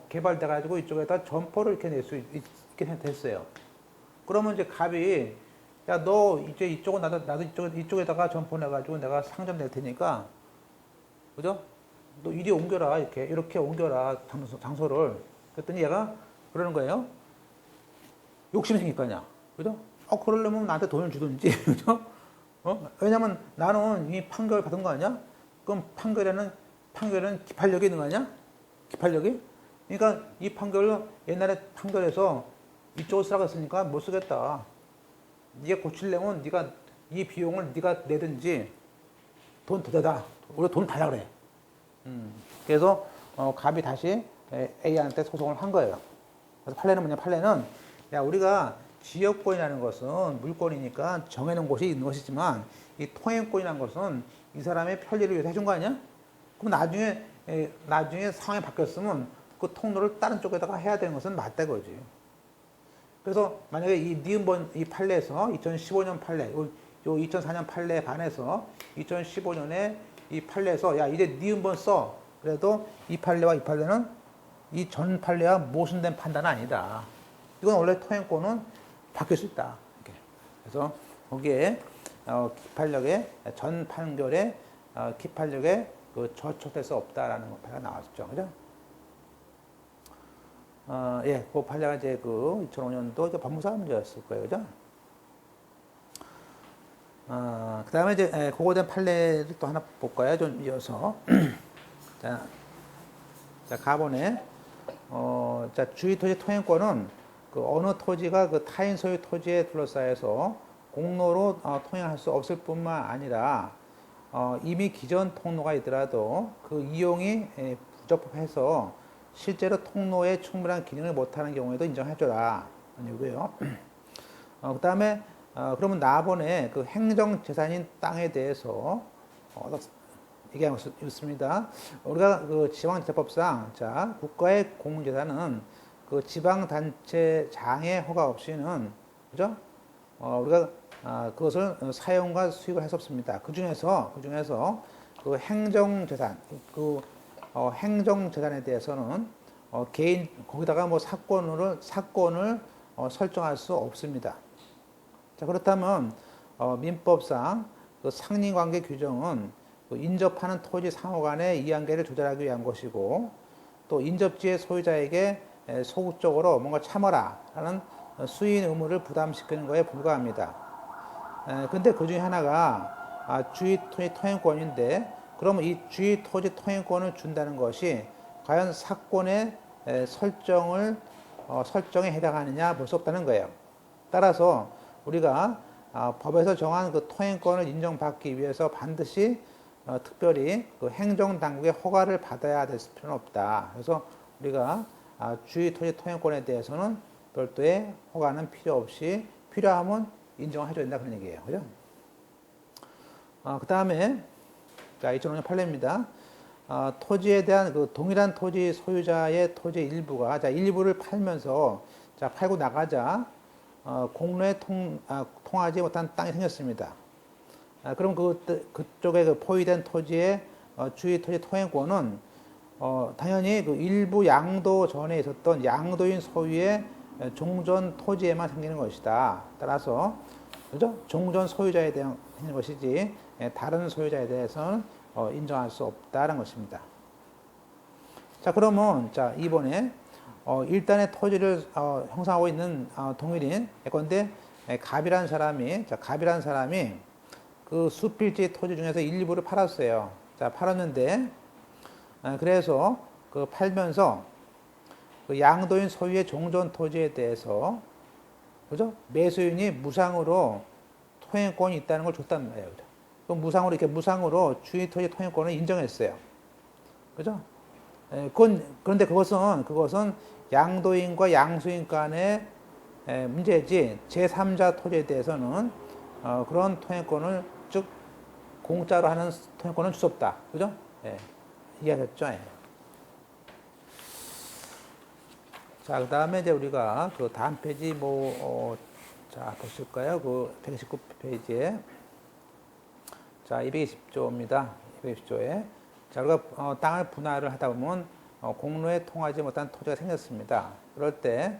개발돼가지고 이쪽에다 점포를 이렇게 낼 수 있게 됐어요. 그러면 이제 갑이, 야, 너 이제 이쪽은 나도 이쪽에다가 점포 내가지고 내가 상점 낼 테니까, 그죠? 너 이리 옮겨라, 이렇게 옮겨라, 장소를. 그랬더니 얘가 그러는 거예요. 욕심이 생길 거 아니야. 그죠? 그러려면 나한테 돈을 주든지, 그죠? 왜냐면 나는 이 판결 받은 거 아니야? 그럼 판결에는 기판력이 있는 거 아니야? 기판력이? 그러니까 이 판결을 옛날에 판결에서 이쪽을 쓰라고 했으니까 못 쓰겠다. 네가 고치려면 네가 이 비용을 네가 내든지 돈 더 내다. 우리가 돈 달라 그래. 그래서 갑이 다시 A한테 소송을 한 거예요. 그래서 판례는 뭐냐? 판례는 야, 우리가 지역권이라는 것은 물권이니까 정해놓은 곳이 있는 것이지만 이 통행권이라는 것은 이 사람의 편리를 위해서 해준 거 아니야? 그럼 나중에 상황이 바뀌었으면 그 통로를 다른 쪽에다가 해야 되는 것은 맞다 거지. 그래서 만약에 이 니은번 이 판례에서 2015년 판례, 요 2004년 판례에 반해서 2015년에 이 판례에서 야, 이제 니은번 써. 그래도 이 판례와 이 판례는 이 전 판례와 모순된 판단은 아니다. 이건 원래 통행권은 바뀔 수 있다. 이렇게. 그래서 거기에 기판력의 전 판결에 기판력에 그 저촉될 수 없다라는 판례가 나왔죠. 그죠? 예, 그 판례가 이제 그 2005년도 법무사 문제였을 거예요. 그죠? 그 다음에 이제 그거에 대한 판례를 또 하나 볼까요? 좀 이어서. 자, 가본에, 자, 주의 토지 통행권은 그 어느 토지가 그 타인 소유 토지에 둘러싸여서 공로로 통행할 수 없을 뿐만 아니라 이미 기존 통로가 있더라도 그 이용이 부적합해서 실제로 통로에 충분한 기능을 못하는 경우에도 인정해줘라. 이거고요. 그 다음에 그러면 나번에 그 행정재산인 땅에 대해서 얘기하고 있습니다. 우리가 그 지방자치법상 자 국가의 공공재산은 그 지방단체장의 허가 없이는 그죠? 우리가 그것을 사용과 수익을 할 수 없습니다. 그 중에서 그 행정재산 행정재산에 대해서는 개인 거기다가 뭐 사건을 설정할 수 없습니다. 자, 그렇다면 민법상 그 상린관계 규정은 그 인접하는 토지 상호 간의 이해관계를 조절하기 위한 것이고 또 인접지의 소유자에게 소극적으로 뭔가 참아라 라는 수인 의무를 부담시키는 것에 불과합니다. 근데 그 중에 하나가 주의 토지 통행권인데 그러면 이 주의 토지 통행권을 준다는 것이 과연 사건의 설정에 해당하느냐 볼 수 없다는 거예요. 따라서 우리가 법에서 정한 그 통행권을 인정받기 위해서 반드시 특별히 그 행정당국의 허가를 받아야 될 필요는 없다. 그래서 우리가 주의 토지 통행권에 대해서는 별도의 허가는 필요 없이 필요하면 인정을 해줘야 된다 그런 얘기예요. 그죠? 그 다음에, 자, 2005년 판례입니다. 토지에 대한 그 동일한 토지 소유자의 토지 일부가, 자, 일부를 팔면서, 자, 팔고 나가자, 공로에 통하지 못한 땅이 생겼습니다. 그럼 그쪽에 그 포위된 토지의 주의 토지 통행권은 당연히 그 일부 양도 전에 있었던 양도인 소유의 종전 토지에만 생기는 것이다. 따라서 그죠? 종전 소유자에 대한 생기는 것이지 다른 소유자에 대해서는 인정할 수 없다는 것입니다. 자, 그러면 자 이번에 일단의 토지를 형성하고 있는 동일인 예컨대 갑이라는 사람이 그 수필지 토지 중에서 일부를 팔았어요. 자, 팔았는데 그래서 그 팔면서 그 양도인 소유의 종전 토지에 대해서 그죠? 매수인이 무상으로 통행권이 있다는 걸 줬단 말이에요. 그죠? 그럼 무상으로 주의 토지 통행권을 인정했어요. 그죠? 그런데 그것은 양도인과 양수인 간의 문제지 제3자 토지에 대해서는 그런 통행권을 즉 공짜로 하는 통행권은 줄 수 없다. 그죠? 예. 이해하셨죠? 예. 자, 그 다음에 이제 우리가 그 다음 페이지 자, 보실까요? 그 119페이지에. 자, 220조입니다. 220조에. 자, 우리가 땅을 분할을 하다 보면 공로에 통하지 못한 토지가 생겼습니다. 그럴 때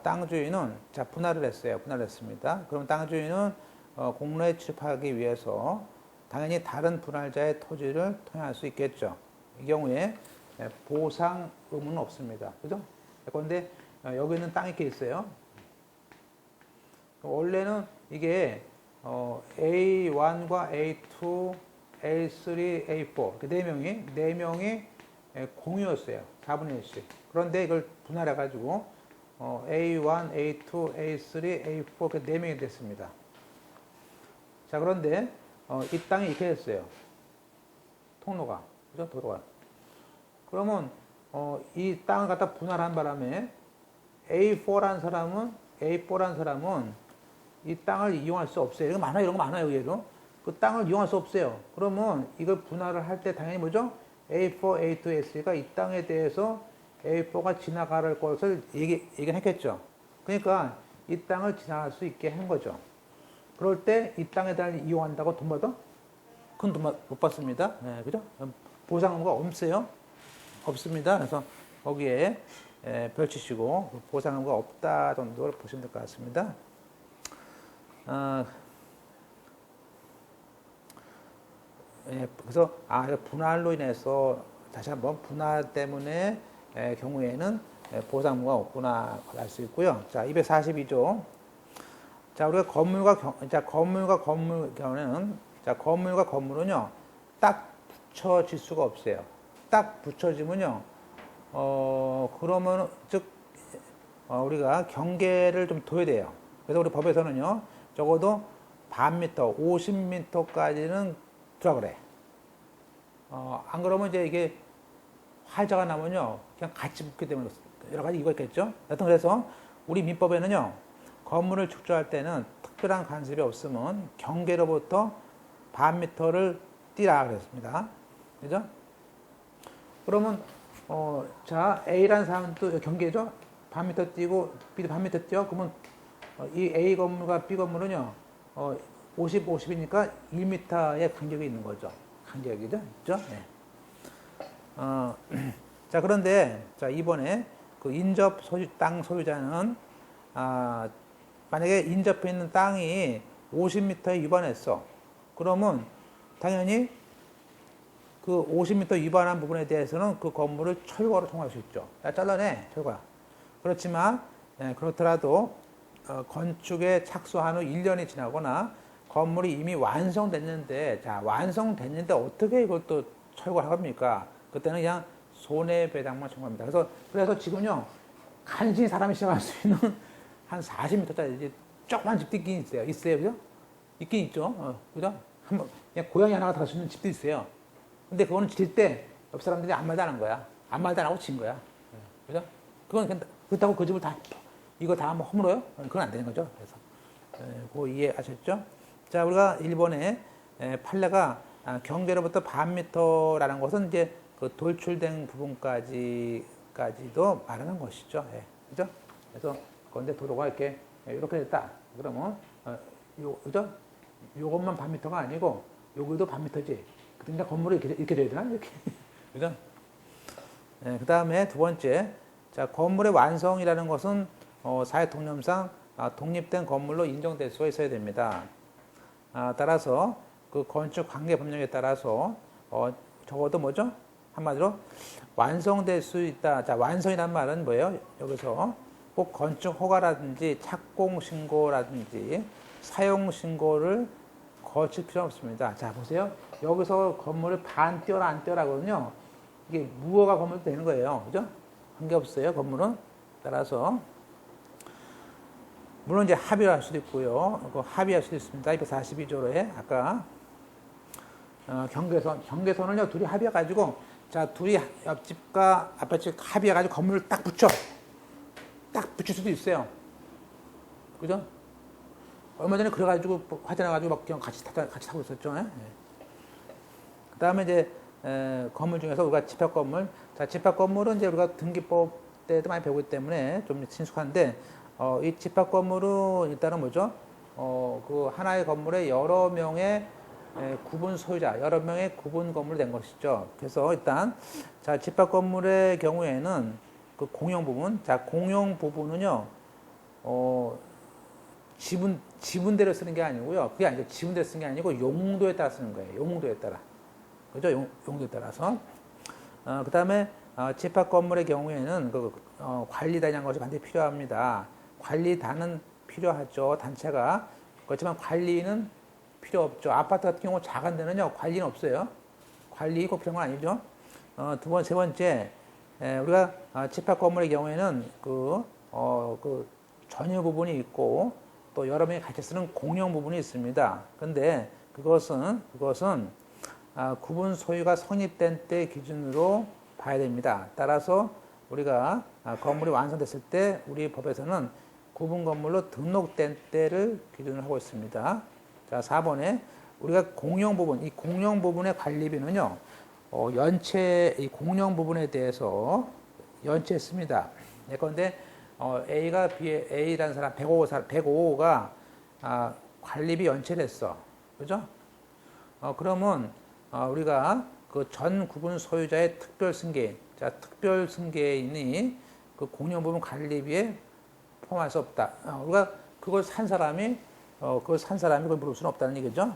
땅 주인은 자, 분할을 했어요. 분할을 했습니다. 그럼 땅 주인은 공로에 출입하기 위해서 당연히 다른 분할자의 토지를 통행할 수 있겠죠. 이 경우에 보상 의무는 없습니다. 그죠? 그런데 여기 있는 땅이 이렇게 있어요. 원래는 이게 A1과 A2, A3, A4 네 명이 공유였어요. 4분의 1씩. 그런데 이걸 분할해가지고 A1, A2, A3, A4 이렇게 네 명이 됐습니다. 자, 그런데 이 땅이 이렇게 됐어요. 통로가. 그죠? 도로가. 그러면 이 땅을 갖다 분할한 바람에 A4라는 사람은 이 땅을 이용할 수 없어요. 이런 거 많아요, 의외로. 그 땅을 이용할 수 없어요. 그러면 이걸 분할을 할 때 당연히 뭐죠? A4, A2, A3가 이 땅에 대해서 A4가 지나갈 것을 얘기했겠죠. 그러니까 이 땅을 지나갈 수 있게 한 거죠. 그럴 때 이 땅에 대한 이용한다고 돈 받아? 큰 돈 못 받습니다. 네, 그죠? 보상 의무가 없어요. 없습니다. 그래서 거기에 별치시고 보상 의무가 없다 정도를 보시면 될 것 같습니다. 그래서 분할로 인해서 다시 한번 분할 때문에 경우에는 보상 의무가 없구나 알 수 있고요. 자, 242조. 자, 우리가 건물과 건물 경우에는 자, 건물과 건물은요 딱 붙여질 수가 없어요. 딱 붙여지면요 그러면 즉 우리가 경계를 좀 둬야 돼요. 그래서 우리 법에서는요 적어도 반 미터, 50m까지는 두라 그래. 안 그러면 이제 이게 화자가 나면요 그냥 같이 붙기 때문에 여러 가지 이거 있겠죠. 여튼 그래서 우리 민법에는요 건물을 축조할 때는 특별한 간섭이 없으면 경계로부터 반 미터를 띄라 그랬습니다. 그죠? 그러면 자 A라는 사람도 경계죠. 반 미터 띄고 B도 반 미터 띄어. 그러면 이 A 건물과 B 건물은요 50, 50이니까 1m의 간격이 있는 거죠. 간격이죠. 있죠? 네. 자, 그런데 자 이번에 그 인접 땅 소유자는 만약에 인접해 있는 땅이 50m에 위반했어. 그러면 당연히 그 50m 위반한 부분에 대해서는 그 건물을 철거로 통할 수 있죠. 잘라내, 철거야. 그렇지만 그렇더라도 건축에 착수한 후 1년이 지나거나 건물이 이미 완성됐는데 완성됐는데 어떻게 이것도 철거를 합니까? 그때는 그냥 손해배상만 청구합니다. 그래서 지금요 간신히 사람이 시작할 수 있는 한 40m짜리 조그만 집도 있긴 있어요. 그죠? 있긴 있죠. 그죠? 그냥 고양이 하나가 들어갈 수 있는 집도 있어요. 근데 그거는 질 때 옆 사람들이 아무 말도 안 한 거야. 아무 말도 안 하고 진 거야. 그죠? 그렇다고 그 집을 이거 다 허물어요? 그건 안 되는 거죠. 그래서, 그거 이해하셨죠? 자, 우리가 일본에 판례가 경계로부터 반 미터라는 것은 이제 그 돌출된 부분까지도 말하는 것이죠. 예, 그죠? 그래서 그런데 도로가 이렇게 됐다. 그러면 그죠? 요것만 반 미터가 아니고 여기도 반 미터지. 그러니까 건물이 이렇게 돼야 되나? 이렇게. 그죠? 예, 그 다음에 두 번째. 자, 건물의 완성이라는 것은 사회 통념상 독립된 건물로 인정될 수가 있어야 됩니다. 따라서 그 건축 관계 법령에 따라서 적어도 뭐죠? 한마디로 완성될 수 있다. 자, 완성이란 말은 뭐예요? 여기서 꼭 건축 허가라든지 착공 신고라든지 사용 신고를 거칠 필요는 없습니다. 자, 보세요. 여기서 건물을 반 띄어라 안 띄어라거든요. 이게 무허가 건물도 되는 거예요. 그죠? 관계없어요, 건물은. 따라서 물론 이제 합의를 할 수도 있고요. 합의할 수도 있습니다. 242조로에 아까 경계선을요 둘이 합의해가지고 자 둘이 옆집과 앞집 합의해가지고 건물을 딱 붙여. 딱 붙일 수도 있어요. 그죠? 얼마 전에 그래가지고 화재 나가지고 막 그냥 같이 타고 있었죠. 예? 그 다음에 이제 건물 중에서 우리가 집합 건물, 자 집합 건물은 이제 우리가 등기법 때도 많이 배우기 때문에 좀 친숙한데 이 집합 건물은 일단은 뭐죠? 그 하나의 건물에 여러 명의 구분 소유자, 여러 명의 구분 건물이 된 것이죠. 그래서 일단 자 집합 건물의 경우에는 그 공용 부분, 자 공용 부분은요 지분대로 쓰는 게 아니고요. 그게 아니죠. 지분대로 쓰는 게 아니고 용도에 따라 쓰는 거예요. 용도에 따라. 그죠? 용도에 따라서. 그 다음에, 집합 건물의 경우에는 관리단이라는 것이 반드시 필요합니다. 관리단은 필요하죠. 단체가. 그렇지만 관리는 필요 없죠. 아파트 같은 경우 작은 데는요, 관리는 없어요. 관리 꼭 필요한 건 아니죠. 세 번째, 우리가 집합 건물의 경우에는 그 전유 부분이 있고 또 여러 명이 같이 쓰는 공용 부분이 있습니다. 근데 그것은 구분 소유가 성립된 때 기준으로 봐야 됩니다. 따라서 우리가 건물이 완성됐을 때 우리 법에서는 구분 건물로 등록된 때를 기준으로 하고 있습니다. 자, 4번에 우리가 공용 부분, 이 공용 부분의 관리비는요, 이 공용 부분에 대해서 연체했습니다. 예컨대 A라는 사람, 105호가 관리비 연체를 했어. 그죠? 그러면 우리가 그 전 구분 소유자의 특별 승계인, 자, 특별 승계인이 그 공용 부분 관리비에 포함할 수 없다. 우리가 그걸 산 사람이 그걸 물을 수는 없다는 얘기죠.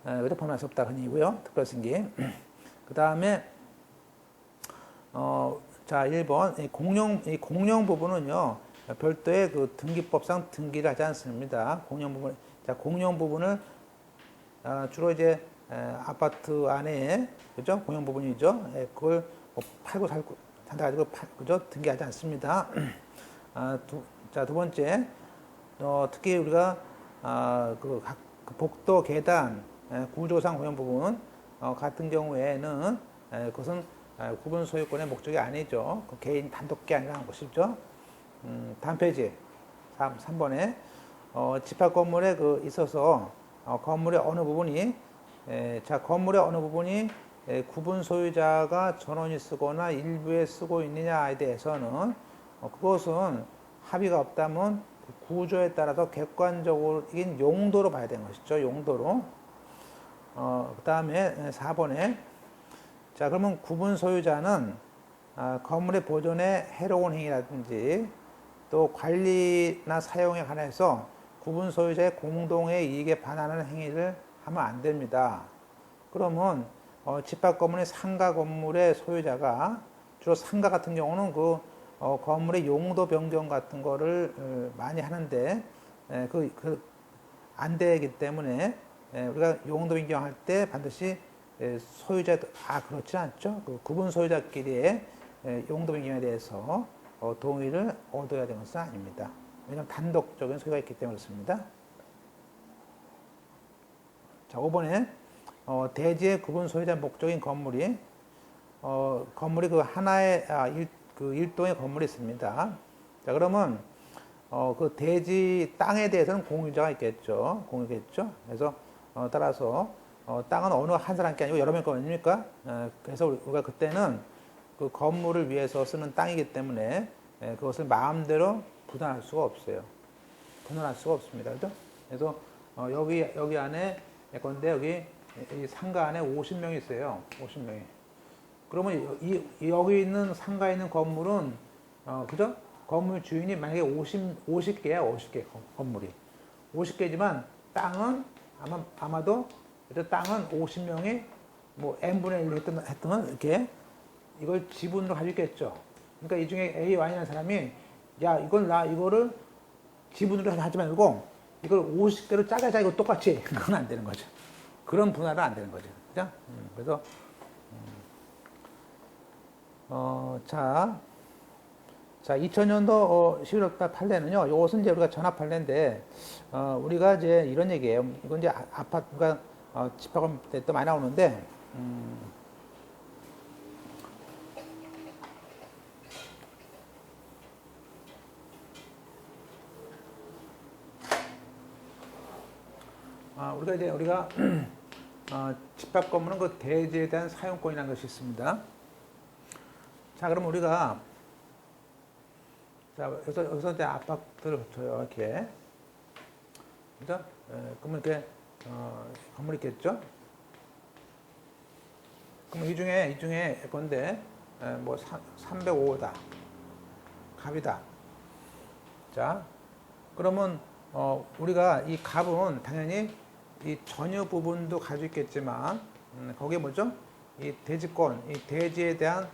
그래서 포함할 수 없다는 얘기고요. 특별 승계인. 그 다음에 자, 1번. 이 공용 부분은요, 별도의 그 등기법상 등기를 하지 않습니다. 공용 부분을, 주로 이제, 아파트 안에, 그죠? 공용 부분이죠. 그걸 팔고 산다 가지고, 그죠? 등기하지 않습니다. 두 번째. 특히 우리가, 그 복도, 계단, 구조상 공용 부분, 같은 경우에는, 그것은 구분 소유권의 목적이 아니죠. 그 개인 단독게 아니라는 것이죠. 다음 페이지 3번에 집합 건물에 있어서 건물의 어느 부분이 구분 소유자가 전원이 쓰거나 일부에 쓰고 있느냐에 대해서는 그것은 합의가 없다면 구조에 따라서 객관적인 용도로 봐야 되는 것이죠. 용도로. 그 다음에 4번에 자, 그러면 구분 소유자는 건물의 보존에 해로운 행위라든지 또 관리나 사용에 관해서 구분 소유자의 공동의 이익에 반하는 행위를 하면 안 됩니다. 그러면 집합 건물의 상가 건물의 소유자가 주로 상가 같은 경우는 건물의 용도 변경 같은 거를 많이 하는데 안 되기 때문에 우리가 용도 변경할 때 반드시 그렇지 않죠. 구분 소유자끼리의 용도 변경에 대해서 동의를 얻어야 되는 것은 아닙니다. 왜냐하면 단독적인 소유가 있기 때문에 그렇습니다. 자, 5번에 대지의 구분 소유자 목적인 건물이 하나의 일동의 건물이 있습니다. 자, 그러면 그 대지 땅에 대해서는 공유자가 있겠죠. 공유겠죠. 그래서 따라서 땅은 어느 한 사람 게 아니고 여러 명 거 아닙니까? 그래서 우리가 그때는 그 건물을 위해서 쓰는 땅이기 때문에 그것을 마음대로 분할할 수가 없어요. 분할할 수가 없습니다. 그죠? 그래서 여기 안에 예컨대 여기 이 상가 안에 50명이 있어요. 50명이. 그러면 여기 있는 상가에 있는 건물은 그죠? 건물 주인이 만약에 50개야, 50개 건물이. 50개지만 땅은 아마도 땅은 50명이 뭐 n분의 1 했던 이렇게 이걸 지분으로 가지고 있겠죠. 그러니까 이 중에 A, Y라는 사람이 야, 이거를 지분으로 하지 말고 이걸 50개로 짜자 이거 똑같이 그건 안 되는 거죠. 그런 분할은 안 되는 거죠. 그죠? 그래서 자 2000년도 11월 판례는요. 이것은 이제 우리가 전압 판례인데 우리가 이제 이런 얘기예요. 이건 이제 아파트가 집합금 때 또 많이 나오는데 우리가 집합 건물은 그 대지에 대한 사용권이라는 것이 있습니다. 자, 그럼 우리가 여기서 이제 아파트를 줘요. 이렇게. 그죠? 그러면 이렇게 건물이 있겠죠? 그럼 이 중에 예컨대 뭐 305다. 갑이다. 자, 그러면 우리가 이 갑은 당연히 이 전유 부분도 가지고 있겠지만 거기에 뭐죠? 이 대지권, 이 대지에 대한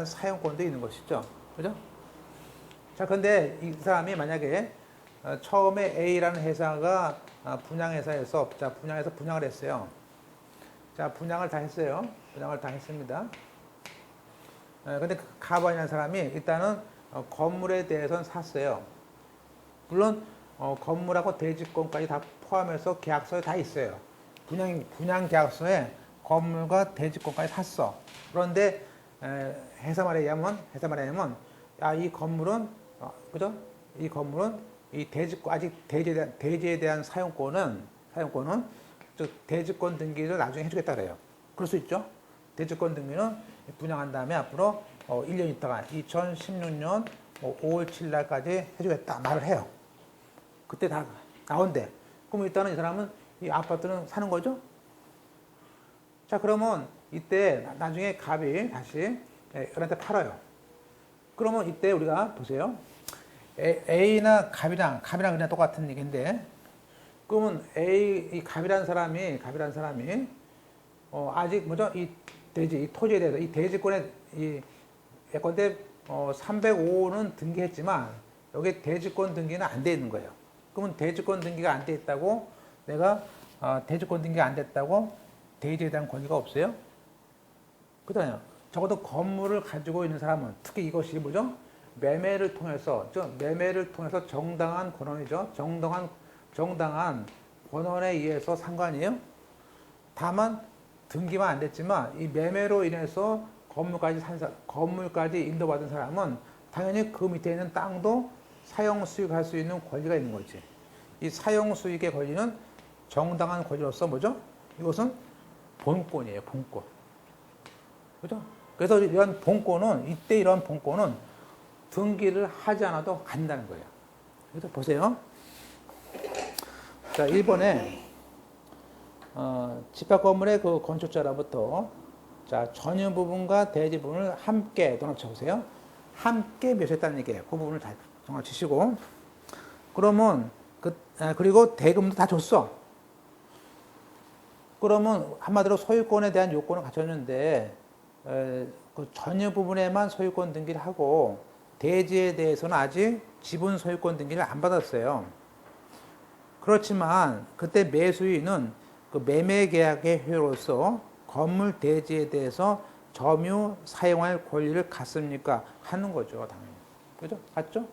사용권도 있는 것이죠. 그죠? 자, 근데 이 사람이 만약에 처음에 A라는 회사가 분양회사에서 분양해서 분양을 했어요. 자, 분양을 다 했어요. 분양을 다 했습니다. 근데 그 갑이라는 사람이 일단은 건물에 대해서는 샀어요. 물론 건물하고 대지권까지 다 포함해서 계약서에 다 있어요. 분양 계약서에 건물과 대지권까지 샀어. 그런데 회사 말에 의하면 이 건물은 그죠? 이 건물은 이 대지권 아직 대지에 대한 사용권은 즉 대지권 등기를 나중에 해주겠다 그래요. 그럴 수 있죠. 대지권 등기는 분양한 다음에 앞으로 1년 있다가 2016년 5월 7일 날까지 해주겠다 말을 해요. 그때 다 나온대. 그럼 일단은 이 사람은 이 아파트는 사는 거죠. 자, 그러면 이때 나중에 갑이 다시 얘한테 팔아요. 그러면 이때 우리가 보세요. A나 갑이랑 그냥 똑같은 얘기인데, 그러면 이 갑이라는 사람이 아직 뭐죠? 이 토지에 대해서 이 대지권에 예컨대 305는 등기했지만 여기 대지권 등기는 안 돼 있는 거예요. 그러면 대지권 등기가 안 돼 있다고 내가 대지권 등기가 안 됐다고 대지에 대한 권리가 없어요? 그렇잖아요. 적어도 건물을 가지고 있는 사람은 특히 이것이 뭐죠? 매매를 통해서 정당한 권한이죠. 정당한 권한에 의해서 상관이에요. 다만 등기만 안 됐지만 이 매매로 인해서 건물까지 인도받은 사람은 당연히 그 밑에 있는 땅도 사용 수익할 수 있는 권리가 있는 거지. 이 사용 수익의 권리는 정당한 권리로서 뭐죠? 이것은 본권이에요. 본권. 그죠? 그래서 이런 본권은 등기를 하지 않아도 간다는 거예요. 그래서 보세요. 자, 1번에 집합 건물의 그 건축자로부터 자, 전유 부분과 대지 부분을 함께 don합 쳐보세요. 함께 묘사했다는 얘기예요. 그 부분을 다 don합 치시고 그러면 그리고 대금도 다 줬어. 그러면 한마디로 소유권에 대한 요건을 갖췄는데 그 전유 부분에만 소유권 등기를 하고 대지에 대해서는 아직 지분 소유권 등기를 안 받았어요. 그렇지만 그때 매수인은 그 매매 계약의 효로서 건물 대지에 대해서 점유 사용할 권리를 갖습니까? 하는 거죠, 당연히. 그죠? 맞죠?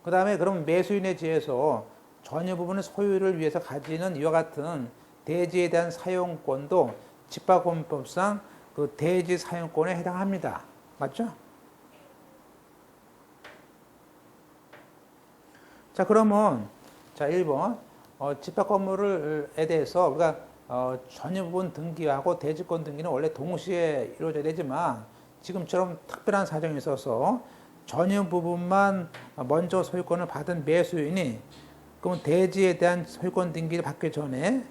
그 다음에 그럼 매수인에 지해서 전유 부분의 소유를 위해서 가지는 이와 같은 대지에 대한 사용권도 집합권법상 그 대지 사용권에 해당합니다. 맞죠? 자, 그러면, 자, 1번. 집합 건물에 대해서 우리가 전유 부분 등기하고 대지권 등기는 원래 동시에 이루어져야 되지만 지금처럼 특별한 사정이 있어서 전유 부분만 먼저 소유권을 받은 매수인이 그러면 대지에 대한 소유권 등기를 받기 전에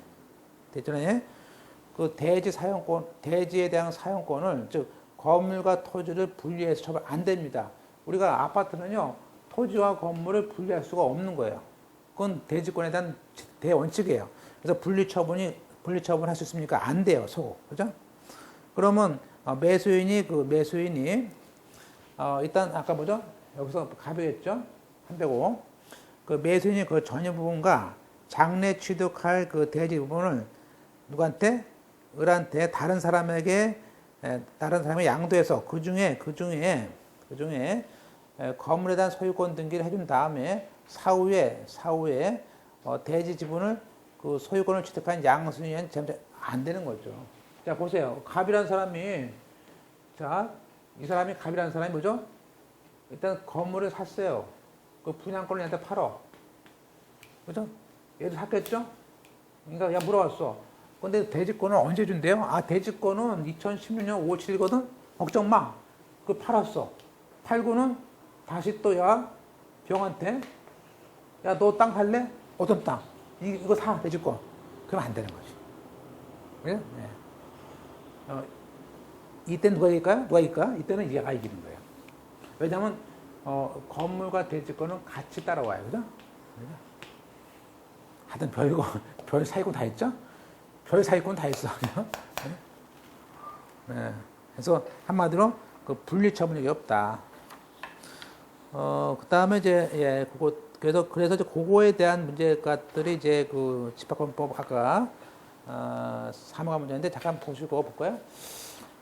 그 대지 사용권, 대지에 대한 사용권을 즉 건물과 토지를 분리해서 처분 안 됩니다. 우리가 아파트는요 토지와 건물을 분리할 수가 없는 거예요. 그건 대지권에 대한 대원칙이에요. 그래서 분리처분할 수 있습니까? 안 돼요, 그죠? 그러면 매수인이 일단 아까 뭐죠? 여기서 값이겠죠? 305. 그 매수인이 그 전유 부분과 장래 취득할 그 대지 부분을 누구한테? 을한테 다른 사람에게 양도해서 그 중에 건물에 대한 소유권 등기를 해준 다음에 사후에 대지 지분을 그 소유권을 취득한 양수인한테 안 되는 거죠. 자 보세요. 갑이라는 사람이 이 사람이 갑이라는 사람이 뭐죠? 일단 건물을 샀어요. 그 분양권을 얘한테 팔어. 그죠? 얘를 샀겠죠? 그러니까 야 물어봤어. 근데 대지권을 언제 준대요? 대지권은 2016년 5월 7일거든? 걱정 마. 그 팔았어. 팔고는 다시 또 병한테 너 땅 팔래? 어떤 땅? 이거 사, 대지권. 그럼 안 되는 거지. 그래? 네. 이때는 누가 이길까요? 이때는 얘가 이기는 거예요. 왜냐면, 건물과 대지권은 같이 따라와요. 그죠? 하여튼 별 사이권 다 있죠? 별 사이권 다 있어. 네. 그래서 한마디로 그 분리처분력이 없다. 그 다음에 이제, 그래서 이제 그거에 대한 문제들이 이제 그 집합건법 아까, 사무관 문제인데 잠깐 볼까요?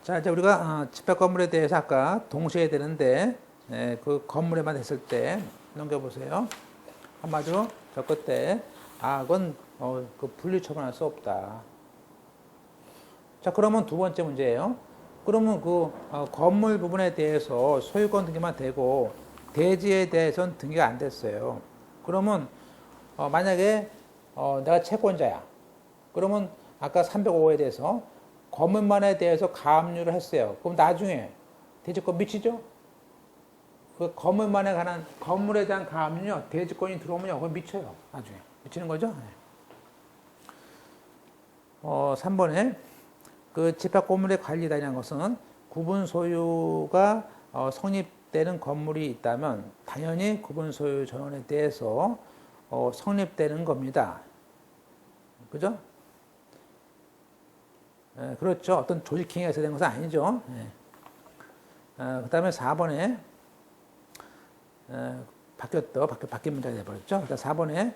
자, 이제 우리가, 집합건물에 대해서 아까 동시에 되는데, 그 건물에만 했을 때 넘겨보세요. 한마디로 저 끝에, 그건, 그 분리처분할 수 없다. 자, 그러면 두 번째 문제예요. 그러면 그 건물 부분에 대해서 소유권 등기만 되고 대지에 대해서는 등기가 안 됐어요. 그러면 만약에 내가 채권자야. 그러면 아까 305호에 대해서 건물만에 대해서 가압류를 했어요. 그럼 나중에 대지권 미치죠? 그 건물에 대한 가압류요. 대지권이 들어오면요. 그거 미쳐요. 나중에. 미치는 거죠? 네. 3번에 그 집합 건물의 관리단이라는 것은 구분 소유가 성립되는 건물이 있다면 당연히 구분 소유 전원에 대해서 성립되는 겁니다. 그죠? 그렇죠. 어떤 조직행위가 있어야 되는 것은 아니죠. 그 다음에 4번에 바뀐 문제가 되어버렸죠. 일단 4번에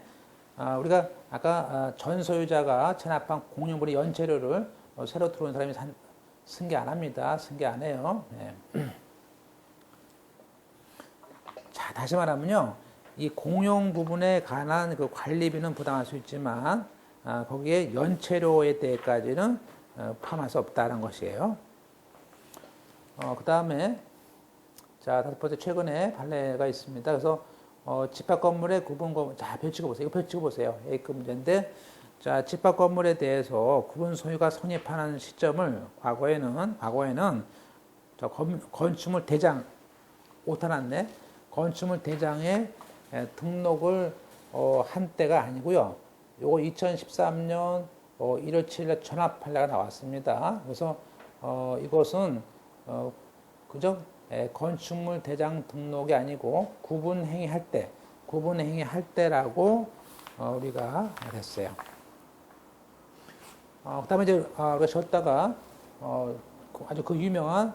우리가 아까 전 소유자가 체납한 공유물의 연체료를 새로 들어온 사람이 승계 안 합니다. 승계 안 해요. 자, 다시 말하면요. 이 공용 부분에 관한 그 관리비는 부담할 수 있지만, 거기에 연체료에 대해까지는 포함할 수 없다는 것이에요. 그 다음에, 자, 다섯 번째, 최근에 판례가 있습니다. 그래서, 집합 건물의 자, 펼치고 보세요. 이거 펼치고 보세요. A급 문제인데, 자, 집합 건물에 대해서 구분 소유가 성립하는 시점을 과거에는 저 건축물 대장 오타났네. 건축물 대장에 등록을 한 때가 아니고요. 요거 2013년 1월 7일에 전압 판례가 나왔습니다. 그래서 이것은 그죠? 건축물 대장 등록이 아니고 구분 행위할 때라고 우리가 했어요. 그 다음에 이제 우리가 쉬었다가 아주 그 유명한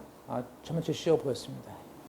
전면체 시험 보였습니다.